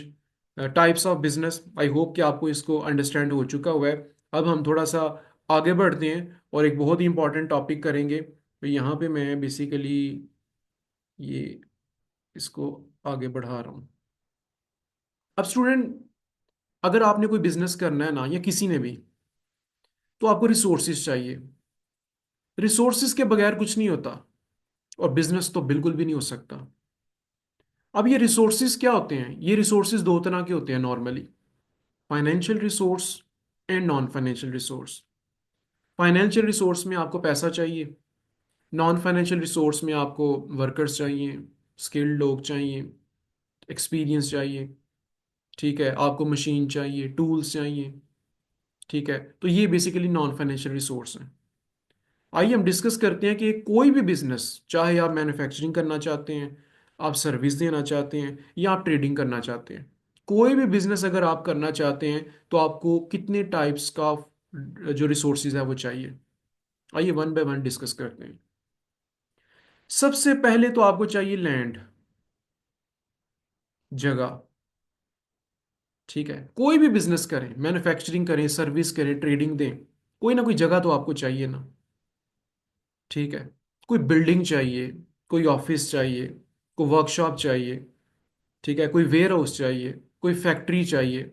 types of business. I hope कि आपको इसको अंडरस्टैंड हो चुका हुआ है। अब हम थोड़ा सा आगे बढ़ते हैं और एक बहुत ही इंपॉर्टेंट टॉपिक करेंगे। तो यहाँ पे मैं बेसिकली ये इसको आगे बढ़ा रहा हूँ। अब स्टूडेंट, अगर आपने कोई बिजनेस करना है ना, या किसी ने भी, तो आपको रिसोर्सेज चाहिए। रिसोर्सेज के बगैर कुछ नहीं होता, और बिजनेस तो बिल्कुल भी नहीं हो सकता। अब ये रिसोर्सेज क्या होते हैं? ये रिसोर्सेज दो तरह के होते हैं normally, financial resource and non financial resource. Financial resource में आपको पैसा चाहिए, नॉन फाइनेंशियल रिसोर्स में आपको वर्कर्स चाहिए, स्किल्ड लोग चाहिए, एक्सपीरियंस चाहिए। ठीक है, आपको मशीन चाहिए, टूल्स चाहिए। ठीक है, तो ये बेसिकली नॉन फाइनेंशियल रिसोर्स हैं। आइए हम डिस्कस करते हैं कि कोई भी बिजनेस, चाहे आप मैन्युफैक्चरिंग करना चाहते हैं, आप सर्विस देना चाहते हैं, या आप ट्रेडिंग करना चाहते हैं, कोई भी बिजनेस अगर आप करना चाहते हैं, तो आपको कितने टाइप्स का जो रिसोर्सेज है वो चाहिए। आइए वन बाय वन डिस्कस करते हैं। सबसे पहले तो आपको चाहिए लैंड, जगह। ठीक है, कोई भी बिजनेस करें, मैन्युफैक्चरिंग करें, सर्विस करें, ट्रेडिंग दें, कोई ना कोई जगह तो आपको चाहिए ना। ठीक है, कोई बिल्डिंग चाहिए, कोई ऑफिस चाहिए, कोई वर्कशॉप चाहिए। ठीक है, कोई वेयर हाउस चाहिए, कोई फैक्ट्री चाहिए,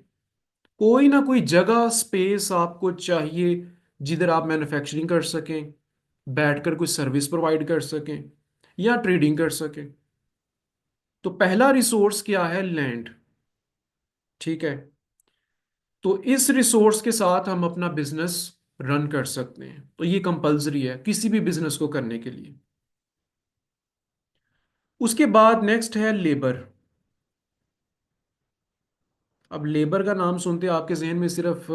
कोई ना कोई जगह स्पेस आपको चाहिए, जिधर आप मैन्युफैक्चरिंग कर सकें, बैठकर कोई सर्विस प्रोवाइड कर सकें, या ट्रेडिंग कर सकें। तो पहला रिसोर्स क्या है? लैंड। ठीक है, तो इस रिसोर्स के साथ हम अपना बिजनेस रन कर सकते हैं, तो ये कंपलसरी है किसी भी बिजनेस को करने के लिए। उसके बाद नेक्स्ट है लेबर। अब लेबर का नाम सुनते आपके जहन में सिर्फ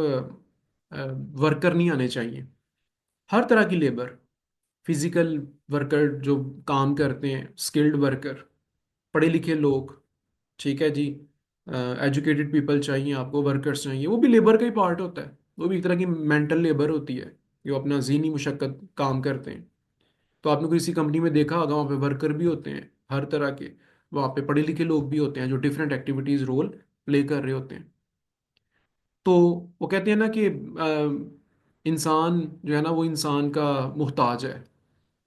वर्कर नहीं आने चाहिए, हर तरह की लेबर, फिजिकल वर्कर जो काम करते हैं, स्किल्ड वर्कर, पढ़े लिखे लोग। ठीक है जी, एजुकेटेड पीपल चाहिए आपको, वर्कर्स चाहिए, वो भी लेबर का ही पार्ट होता है। वो भी एक तरह की मेंटल लेबर होती है, जो अपना ज़हनी मुशक्क़त काम करते हैं। तो आपने किसी कंपनी में देखा होगा, वहाँ पे वर्कर भी होते हैं हर तरह के, वहाँ पे पढ़े लिखे लोग भी होते हैं जो डिफरेंट एक्टिविटीज़ रोल प्ले कर रहे होते हैं। तो वो कहते हैं ना कि इंसान जो है ना, वो इंसान का मुहताज है,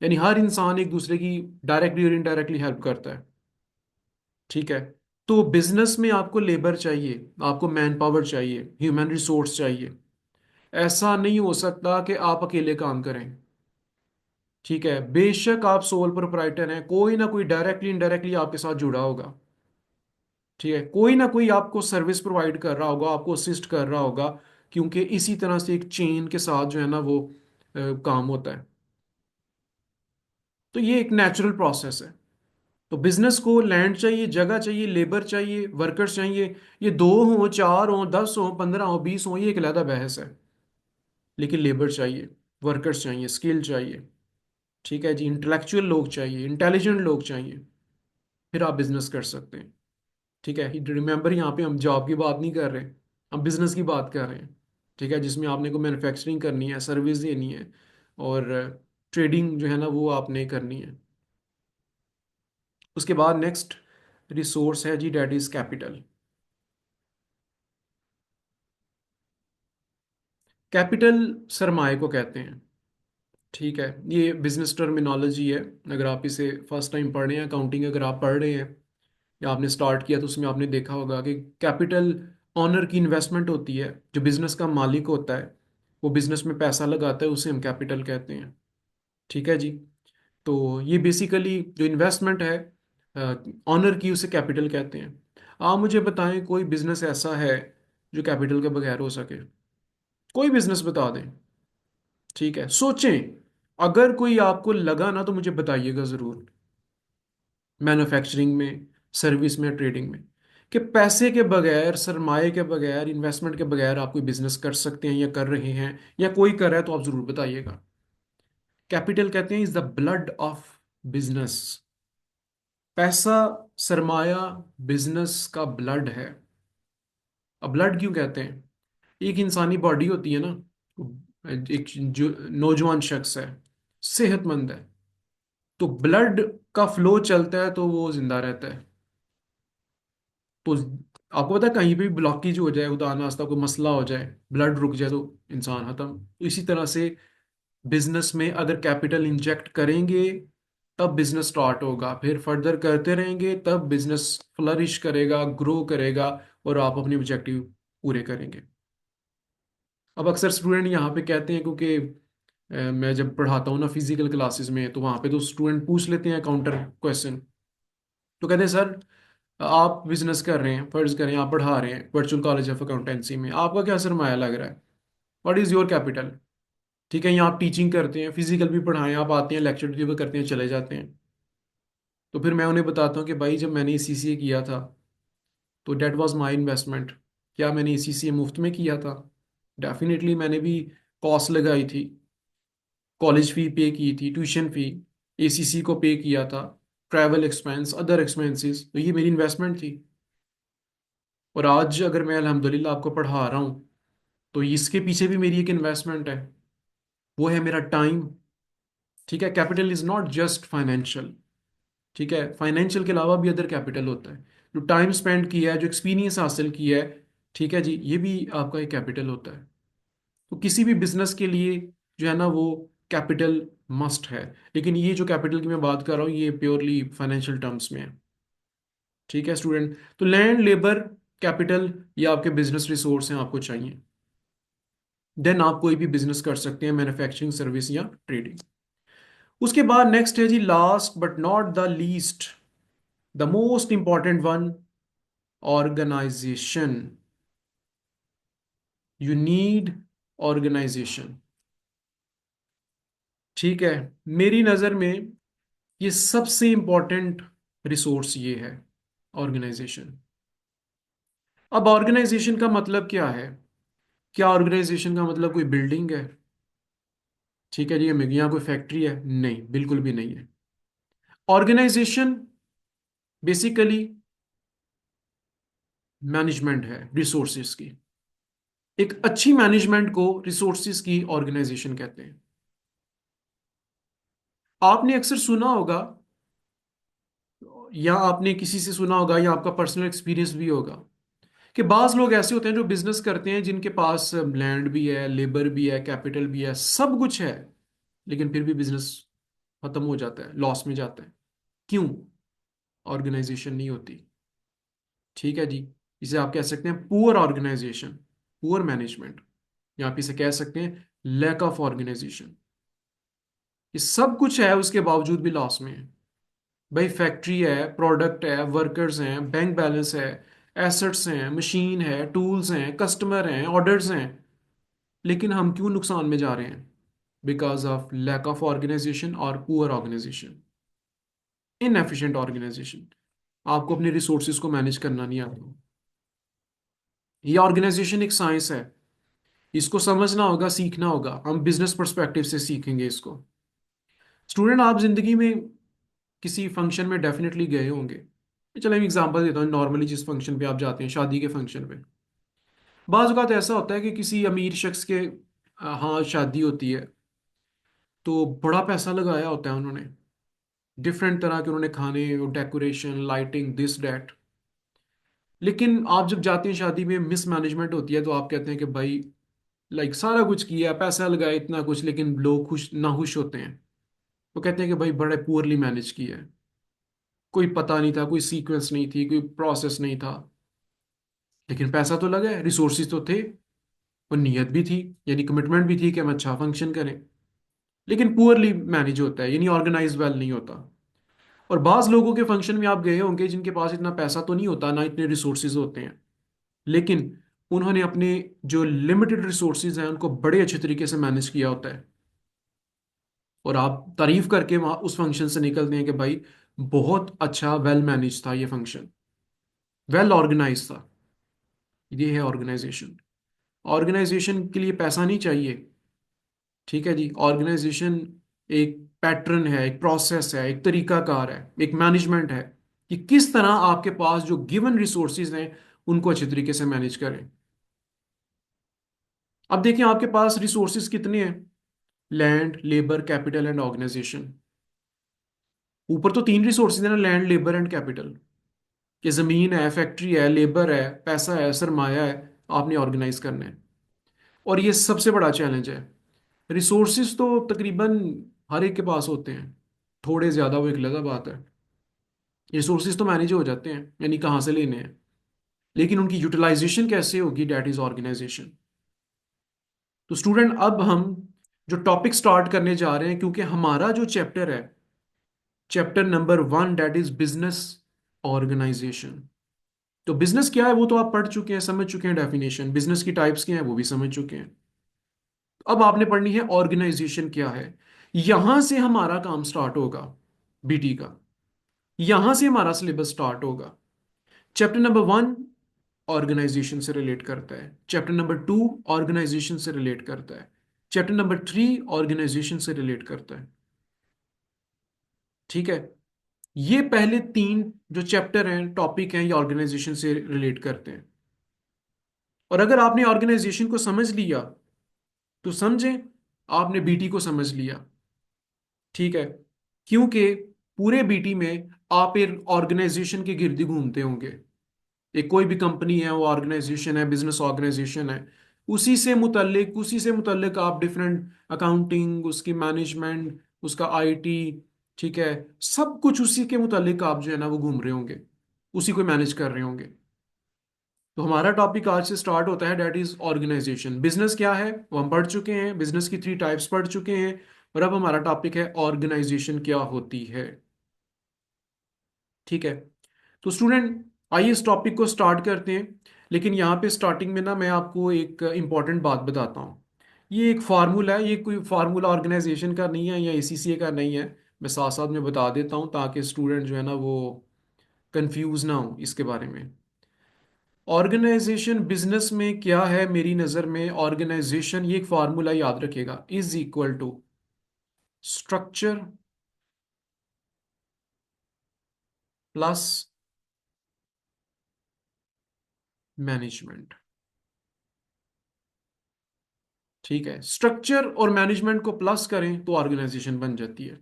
यानी हर इंसान एक दूसरे की डायरेक्टली और इनडायरेक्टली हेल्प करता है। ठीक है, तो बिजनेस में आपको लेबर चाहिए, आपको मैन पावर चाहिए, ह्यूमन रिसोर्स चाहिए। ऐसा नहीं हो सकता कि आप अकेले काम करें। ठीक है, बेशक आप सोल प्रोप्राइटर हैं, कोई ना कोई डायरेक्टली इनडायरेक्टली आपके साथ जुड़ा होगा। ठीक है, कोई ना कोई आपको सर्विस प्रोवाइड कर रहा होगा, आपको असिस्ट कर रहा होगा, क्योंकि इसी तरह से एक चेन के साथ जो है ना वो काम होता है। तो ये एक नेचुरल प्रोसेस है। तो बिजनेस को लैंड चाहिए, जगह चाहिए, लेबर चाहिए, वर्कर्स चाहिए। ये दो हों, चार हों, 10 हों, 15 हों, 20 हों, ये एक अलग बहस है। लेकिन लेबर चाहिए, वर्कर्स चाहिए, स्किल चाहिए। ठीक है जी, इंटेलेक्चुअल लोग चाहिए, इंटेलिजेंट लोग चाहिए, फिर आप बिजनेस कर सकते हैं। ठीक है, रिमेंबर यहाँ पे हम जॉब की बात नहीं कर रहे, हम बिजनेस की बात कर रहे हैं। ठीक है, जिसमें आपने को मैन्युफैक्चरिंग करनी है, सर्विस देनी है, और ट्रेडिंग जो है ना वो आपने करनी है। उसके बाद नेक्स्ट रिसोर्स है जी, डेट इज कैपिटल। कैपिटल सरमाए को कहते हैं। ठीक है, ये बिजनेस टर्मिनोलॉजी है। अगर आप इसे फर्स्ट टाइम पढ़ रहे हैं, अकाउंटिंग अगर आप पढ़ रहे हैं या आपने स्टार्ट किया, तो उसमें आपने देखा होगा कि कैपिटल ऑनर की इन्वेस्टमेंट होती है। जो बिजनेस का मालिक होता है, वो बिजनेस में पैसा लगाता है, उसे हम कैपिटल कहते हैं। ठीक है जी। तो ये बेसिकली जो इन्वेस्टमेंट है ऑनर की, उसे कैपिटल कहते हैं। आप मुझे बताएं कोई बिजनेस ऐसा है जो कैपिटल के बगैर हो सके। कोई बिजनेस बता दें। ठीक है, सोचें। अगर कोई आपको लगा ना, तो मुझे बताइएगा ज़रूर। मैन्युफैक्चरिंग में, सर्विस में, ट्रेडिंग में, कि पैसे के बगैर, सरमाए के बगैर, इन्वेस्टमेंट के बगैर आप कोई बिजनेस कर सकते हैं या कर रहे हैं, या कोई कर रहा है, तो आप ज़रूर बताइएगा। कैपिटल कहते हैं is the blood of business. पैसा, सरमाया, बिजनेस का ब्लड है। अब ब्लड क्यों कहते हैं? एक इंसानी बॉडी होती है ना, एक जो नौजवान शख्स है, सेहतमंद है, तो ब्लड का फ्लो चलता है तो वो जिंदा रहता है। तो आपको पता है, कहीं पे भी ब्लॉकेज हो जाए, खुदा नास्ता कोई मसला हो जाए, ब्लड रुक जाए, तो इंसान खत्म। तो इसी तरह से बिजनेस में अगर कैपिटल इंजेक्ट करेंगे, तब बिजनेस स्टार्ट होगा, फिर फर्दर करते रहेंगे, तब बिजनेस फ्लरिश करेगा, ग्रो करेगा, और आप अपने ऑब्जेक्टिव पूरे करेंगे। अब अक्सर स्टूडेंट यहाँ पे कहते हैं, क्योंकि मैं जब पढ़ाता हूँ ना फिजिकल क्लासेस में, तो वहाँ पे तो स्टूडेंट पूछ लेते हैं काउंटर क्वेश्चन। तो कहते हैं सर, आप बिजनेस कर रहे हैं, फर्ज करें आप पढ़ा रहे हैं वर्चुअल कॉलेज ऑफ अकाउंटेंसी में, आपका क्या सरमाया लग रहा है? What is your capital? ठीक है, यहाँ आप टीचिंग करते हैं, फिजिकल भी पढ़ाएं, आप आते हैं, लेक्चर डिलीवर करते हैं, चले जाते हैं। तो फिर मैं उन्हें बताता हूँ कि भाई, जब मैंने सीसीए किया था, तो डेट वाज माय इन्वेस्टमेंट। क्या मैंने सीसीए मुफ्त में किया था? डेफिनेटली मैंने भी कॉस्ट लगाई थी, कॉलेज फी पे की थी, ट्यूशन फी, एसीसी को पे किया था, ट्रैवल एक्सपेंस, अदर एक्सपेंसेस, तो ये मेरी इन्वेस्टमेंट थी। और आज अगर मैं अल्हम्दुलिल्लाह आपको पढ़ा रहा हूँ, तो इसके पीछे भी मेरी एक इन्वेस्टमेंट है, वो है मेरा टाइम। ठीक है, capital is not just financial. ठीक है, फाइनेंशियल के अलावा भी अदर कैपिटल होता है। जो टाइम स्पेंड किया है, जो एक्सपीरियंस हासिल किया है, ठीक है जी, ये भी आपका एक कैपिटल होता है। तो किसी भी बिजनेस के लिए जो है ना, वो कैपिटल मस्ट है। लेकिन ये जो कैपिटल की मैं बात कर रहा हूँ, ये प्योरली फाइनेंशियल टर्म्स में है। ठीक है स्टूडेंट, तो लैंड, लेबर, कैपिटल, ये आपके बिजनेस रिसोर्स हैं, आपको चाहिए। देन आप कोई भी बिजनेस कर सकते हैं, मैन्युफैक्चरिंग, सर्विस या ट्रेडिंग। उसके बाद नेक्स्ट है जी, last but not the least, the most important one, organisation. You need organisation. ठीक है, मेरी नज़र में ये सबसे इंपॉर्टेंट रिसोर्स ये है, ऑर्गेनाइजेशन। अब ऑर्गेनाइजेशन का मतलब क्या है? क्या ऑर्गेनाइजेशन का मतलब कोई बिल्डिंग है? ठीक है जी, हमें यहाँ कोई फैक्ट्री है? नहीं, बिल्कुल भी नहीं है। ऑर्गेनाइजेशन बेसिकली मैनेजमेंट है रिसोर्सेज की। एक अच्छी मैनेजमेंट को रिसोर्सेज की ऑर्गेनाइजेशन कहते हैं। आपने अक्सर सुना होगा, या आपने किसी से सुना होगा, या आपका पर्सनल एक्सपीरियंस भी होगा, कि बाज लोग ऐसे होते हैं जो बिजनेस करते हैं, जिनके पास लैंड भी है, लेबर भी है, कैपिटल भी है, सब कुछ है, लेकिन फिर भी बिजनेस खत्म हो जाता है, लॉस में जाता है। क्यों? ऑर्गेनाइजेशन नहीं होती। ठीक है जी, इसे आप कह सकते हैं पुअर ऑर्गेनाइजेशन, पुअर मैनेजमेंट, या आप इसे कह सकते हैं लैक ऑफ ऑर्गेनाइजेशन। ये सब कुछ है, उसके बावजूद भी लॉस में है। भाई, फैक्ट्री है, प्रोडक्ट है, वर्कर्स हैं, बैंक बैलेंस है, एसेट्स हैं, मशीन है, टूल्स हैं, कस्टमर हैं, ऑर्डर्स हैं, लेकिन हम क्यों नुकसान में जा रहे हैं? Because of lack of organization और पुअर ऑर्गेनाइजेशन, इनएफिशिएंट ऑर्गेनाइजेशन। आपको अपने रिसोर्सेज को मैनेज करना नहीं आता। ये ऑर्गेनाइजेशन एक साइंस है, इसको समझना होगा, सीखना होगा। हम बिजनेस पर्सपेक्टिव से सीखेंगे इसको। स्टूडेंट, आप जिंदगी में किसी फंक्शन में डेफिनेटली गए होंगे। चलो मैं एग्जांपल देता हूँ, नॉर्मली जिस फंक्शन पे आप जाते हैं, शादी के फंक्शन पे, बाज़ औक़ात ऐसा होता है कि किसी अमीर शख्स के हाँ शादी होती है, तो बड़ा पैसा लगाया होता है उन्होंने, डिफरेंट तरह के उन्होंने खाने, डेकोरेशन, लाइटिंग, दिस डैट। लेकिन आप जब जाते हैं शादी में, मिस मैनेजमेंट होती है, तो आप कहते हैं कि भाई लाइक सारा कुछ किया, पैसा लगाया इतना कुछ, लेकिन लोग खुश ना खुश होते हैं। वो कहते हैं कि भाई बड़े पुअरली मैनेज किया है, कोई पता नहीं था, कोई सीक्वेंस नहीं थी, कोई प्रोसेस नहीं था। लेकिन पैसा तो लगा है, रिसोर्सिस तो थे, और नीयत भी थी, यानी कमिटमेंट भी थी कि हम अच्छा फंक्शन करें। लेकिन पुअरली मैनेज होता है, यानी ऑर्गेनाइज वेल नहीं होता। और बाज लोगों के फंक्शन में आप गए होंगे जिनके पास इतना पैसा तो नहीं होता, ना इतने रिसोर्सेज होते हैं, लेकिन उन्होंने अपने जो लिमिटेड रिसोर्सेज हैं उनको बड़े अच्छे तरीके से मैनेज किया होता है। और आप तारीफ करके वहाँ उस फंक्शन से निकलते हैं कि भाई बहुत अच्छा, वेल मैनेज था ये फंक्शन, वेल ऑर्गेनाइज था। ये है ऑर्गेनाइजेशन। ऑर्गेनाइजेशन के लिए पैसा नहीं चाहिए। ठीक है जी। ऑर्गेनाइजेशन एक पैटर्न है, एक प्रोसेस है, एक तरीकाकार है, एक मैनेजमेंट है कि किस तरह आपके पास जो गिवन रिसोर्सेज हैं उनको अच्छे तरीके से मैनेज करें। अब देखिए आपके पास रिसोर्सेज कितने हैं, land, labour, capital and organization. ऊपर तो तीन रिसोर्सेज हैं ना, लैंड, लेबर एंड कैपिटल। कि जमीन है, फैक्ट्री है, लेबर है, पैसा है, सरमाया है, आपने ऑर्गेनाइज करना है। और ये सबसे बड़ा चैलेंज है। रिसोर्सेज तो तकरीबन हर एक के पास होते हैं, थोड़े ज़्यादा वो एक अलग बात है। रिसोर्सेज तो मैनेज हो जाते हैं, यानी कहाँ से लेने हैं, लेकिन उनकी यूटिलाइजेशन कैसे होगी, डैट इज ऑर्गेनाइजेशन। तो स्टूडेंट अब हम जो टॉपिक स्टार्ट करने जा रहे हैं, क्योंकि हमारा जो चैप्टर है, chapter number 1, that is business organization. तो बिजनेस क्या है वो तो आप पढ़ चुके हैं, समझ चुके हैं, डेफिनेशन बिजनेस की टाइप्स क्या हैं वो भी समझ चुके हैं। अब आपने पढ़नी है ऑर्गेनाइजेशन क्या है। यहां से हमारा काम स्टार्ट होगा, बीटी का। यहां से हमारा सिलेबस स्टार्ट होगा। चैप्टर नंबर 1 ऑर्गेनाइजेशन से रिलेट करता है, चैप्टर नंबर 2 ऑर्गेनाइजेशन से रिलेट करता है, चैप्टर नंबर 3 ऑर्गेनाइजेशन से रिलेट करता है। ठीक है। ये पहले तीन जो चैप्टर हैं, टॉपिक हैं, ये ऑर्गेनाइजेशन से रिलेट करते हैं। और अगर आपने ऑर्गेनाइजेशन को समझ लिया तो समझें आपने बीटी को समझ लिया। ठीक है। क्योंकि पूरे बीटी में आप एक ऑर्गेनाइजेशन के गिर्द ही घूमते होंगे। एक कोई भी कंपनी है, वो ऑर्गेनाइजेशन है, बिजनेस ऑर्गेनाइजेशन है। उसी से मुतल्लिक आप डिफरेंट अकाउंटिंग, उसकी मैनेजमेंट, उसका आईटी, ठीक है, सब कुछ उसी के मुतल्लिक आप जो है ना वो घूम रहे होंगे, उसी को मैनेज कर रहे होंगे। तो हमारा टॉपिक आज से स्टार्ट होता है, डेट इज ऑर्गेनाइजेशन। बिजनेस क्या है वो हम पढ़ चुके हैं, बिजनेस की 3 टाइप्स पढ़ चुके हैं। और अब हमारा टॉपिक है ऑर्गेनाइजेशन क्या होती है। ठीक है। तो स्टूडेंट आइए इस टॉपिक को स्टार्ट करते हैं। लेकिन यहाँ पे स्टार्टिंग में ना मैं आपको एक इम्पॉर्टेंट बात बताता हूँ। ये एक फार्मूला है, ये कोई फार्मूला ऑर्गेनाइजेशन का नहीं है या एसीसीए का नहीं है। मैं साथ साथ में बता देता हूँ ताकि स्टूडेंट जो है ना वो कंफ्यूज ना हो इसके बारे में। ऑर्गेनाइजेशन बिजनेस में क्या है, मेरी नज़र में ऑर्गेनाइजेशन, ये एक फार्मूला याद रखिएगा, is equal to structure plus management. ठीक है। स्ट्रक्चर और मैनेजमेंट को प्लस करें तो ऑर्गेनाइजेशन बन जाती है।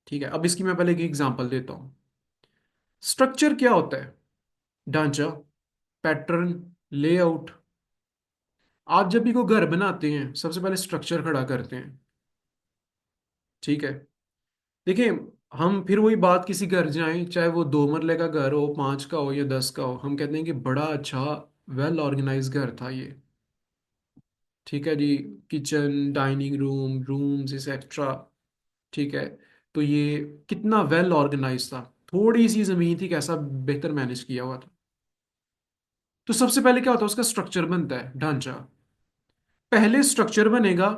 ठीक है। अब इसकी मैं पहले एक एग्जांपल देता हूं। स्ट्रक्चर क्या होता है, ढांचा, पैटर्न, लेआउट। आप जब भी कोई घर बनाते हैं सबसे पहले स्ट्रक्चर खड़ा करते हैं। ठीक है। देखिए, हम फिर वही बात, किसी घर जाएं, चाहे वो 2 मरले का घर हो, 5 का हो या 10 का हो, हम कहते हैं कि बड़ा अच्छा, वेल ऑर्गेनाइज घर था ये। ठीक है जी। Kitchen, dining room, rooms etcetera. ठीक है। तो ये कितना वेल ऑर्गेनाइज था, थोड़ी सी जमीन थी, कैसा बेहतर मैनेज किया हुआ था। तो सबसे पहले क्या होता है, उसका स्ट्रक्चर बनता है, ढांचा। पहले स्ट्रक्चर बनेगा,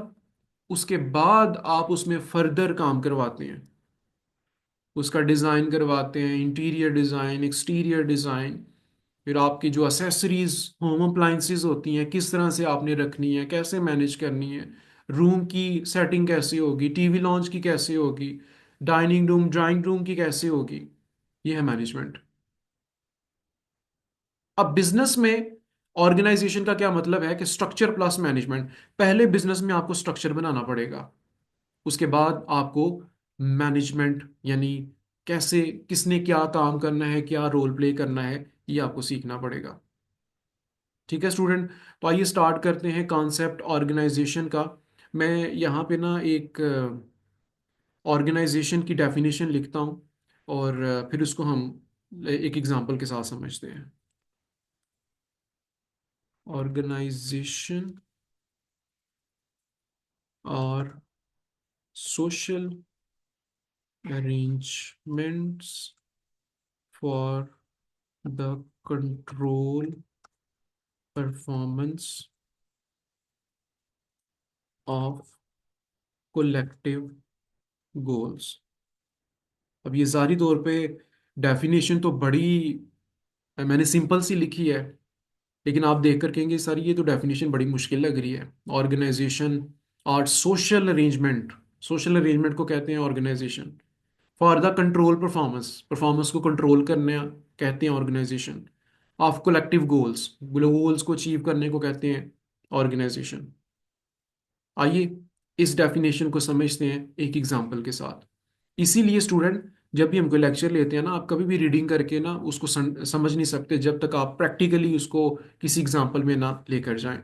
उसके बाद आप उसमें फर्दर काम करवाते हैं, उसका डिज़ाइन करवाते हैं, इंटीरियर डिज़ाइन, एक्सटीरियर डिज़ाइन। फिर आपकी जो असेसरीज, होम अप्लाइंसेस होती हैं, किस तरह से आपने रखनी है, कैसे मैनेज करनी है, रूम की सेटिंग कैसे होगी, टीवी लॉन्च की कैसे होगी, डाइनिंग रूम, ड्राइंग रूम की कैसे होगी। ये है मैनेजमेंट। अब बिजनेस में ऑर्गेनाइजेशन का क्या मतलब है कि स्ट्रक्चर प्लस मैनेजमेंट। पहले बिजनेस में आपको स्ट्रक्चर बनाना पड़ेगा, उसके बाद आपको मैनेजमेंट, यानी कैसे, किसने क्या काम करना है, क्या रोल प्ले करना है, ये आपको सीखना पड़ेगा। ठीक है स्टूडेंट, तो आइए स्टार्ट करते हैं कॉन्सेप्ट ऑर्गेनाइजेशन का। मैं यहाँ पे ना एक ऑर्गेनाइजेशन की डेफिनेशन लिखता हूँ, और फिर उसको हम एक एग्जांपल के साथ समझते हैं। ऑर्गेनाइजेशन और social arrangements for the control performance of collective goals. अब ये ज़ाहिरी तौर पे डेफिनेशन तो बड़ी मैंने सिंपल सी लिखी है, लेकिन आप देख कर कहेंगे सर ये तो डेफिनेशन बड़ी मुश्किल लग रही है। ऑर्गेनाइजेशन और सोशल अरेंजमेंट को कहते हैं organization. For the control performance, performance को कंट्रोल करने कहते हैं organization. Of collective goals, goals को अचीव करने को कहते हैं ऑर्गेनाइजेशन। आइए इस डेफिनेशन को समझते हैं एक एग्जांपल के साथ। इसीलिए स्टूडेंट, जब भी हम कोई लेक्चर लेते हैं ना, आप कभी भी रीडिंग करके ना उसको समझ नहीं सकते जब तक आप प्रैक्टिकली उसको किसी एग्जांपल में ना लेकर जाएं।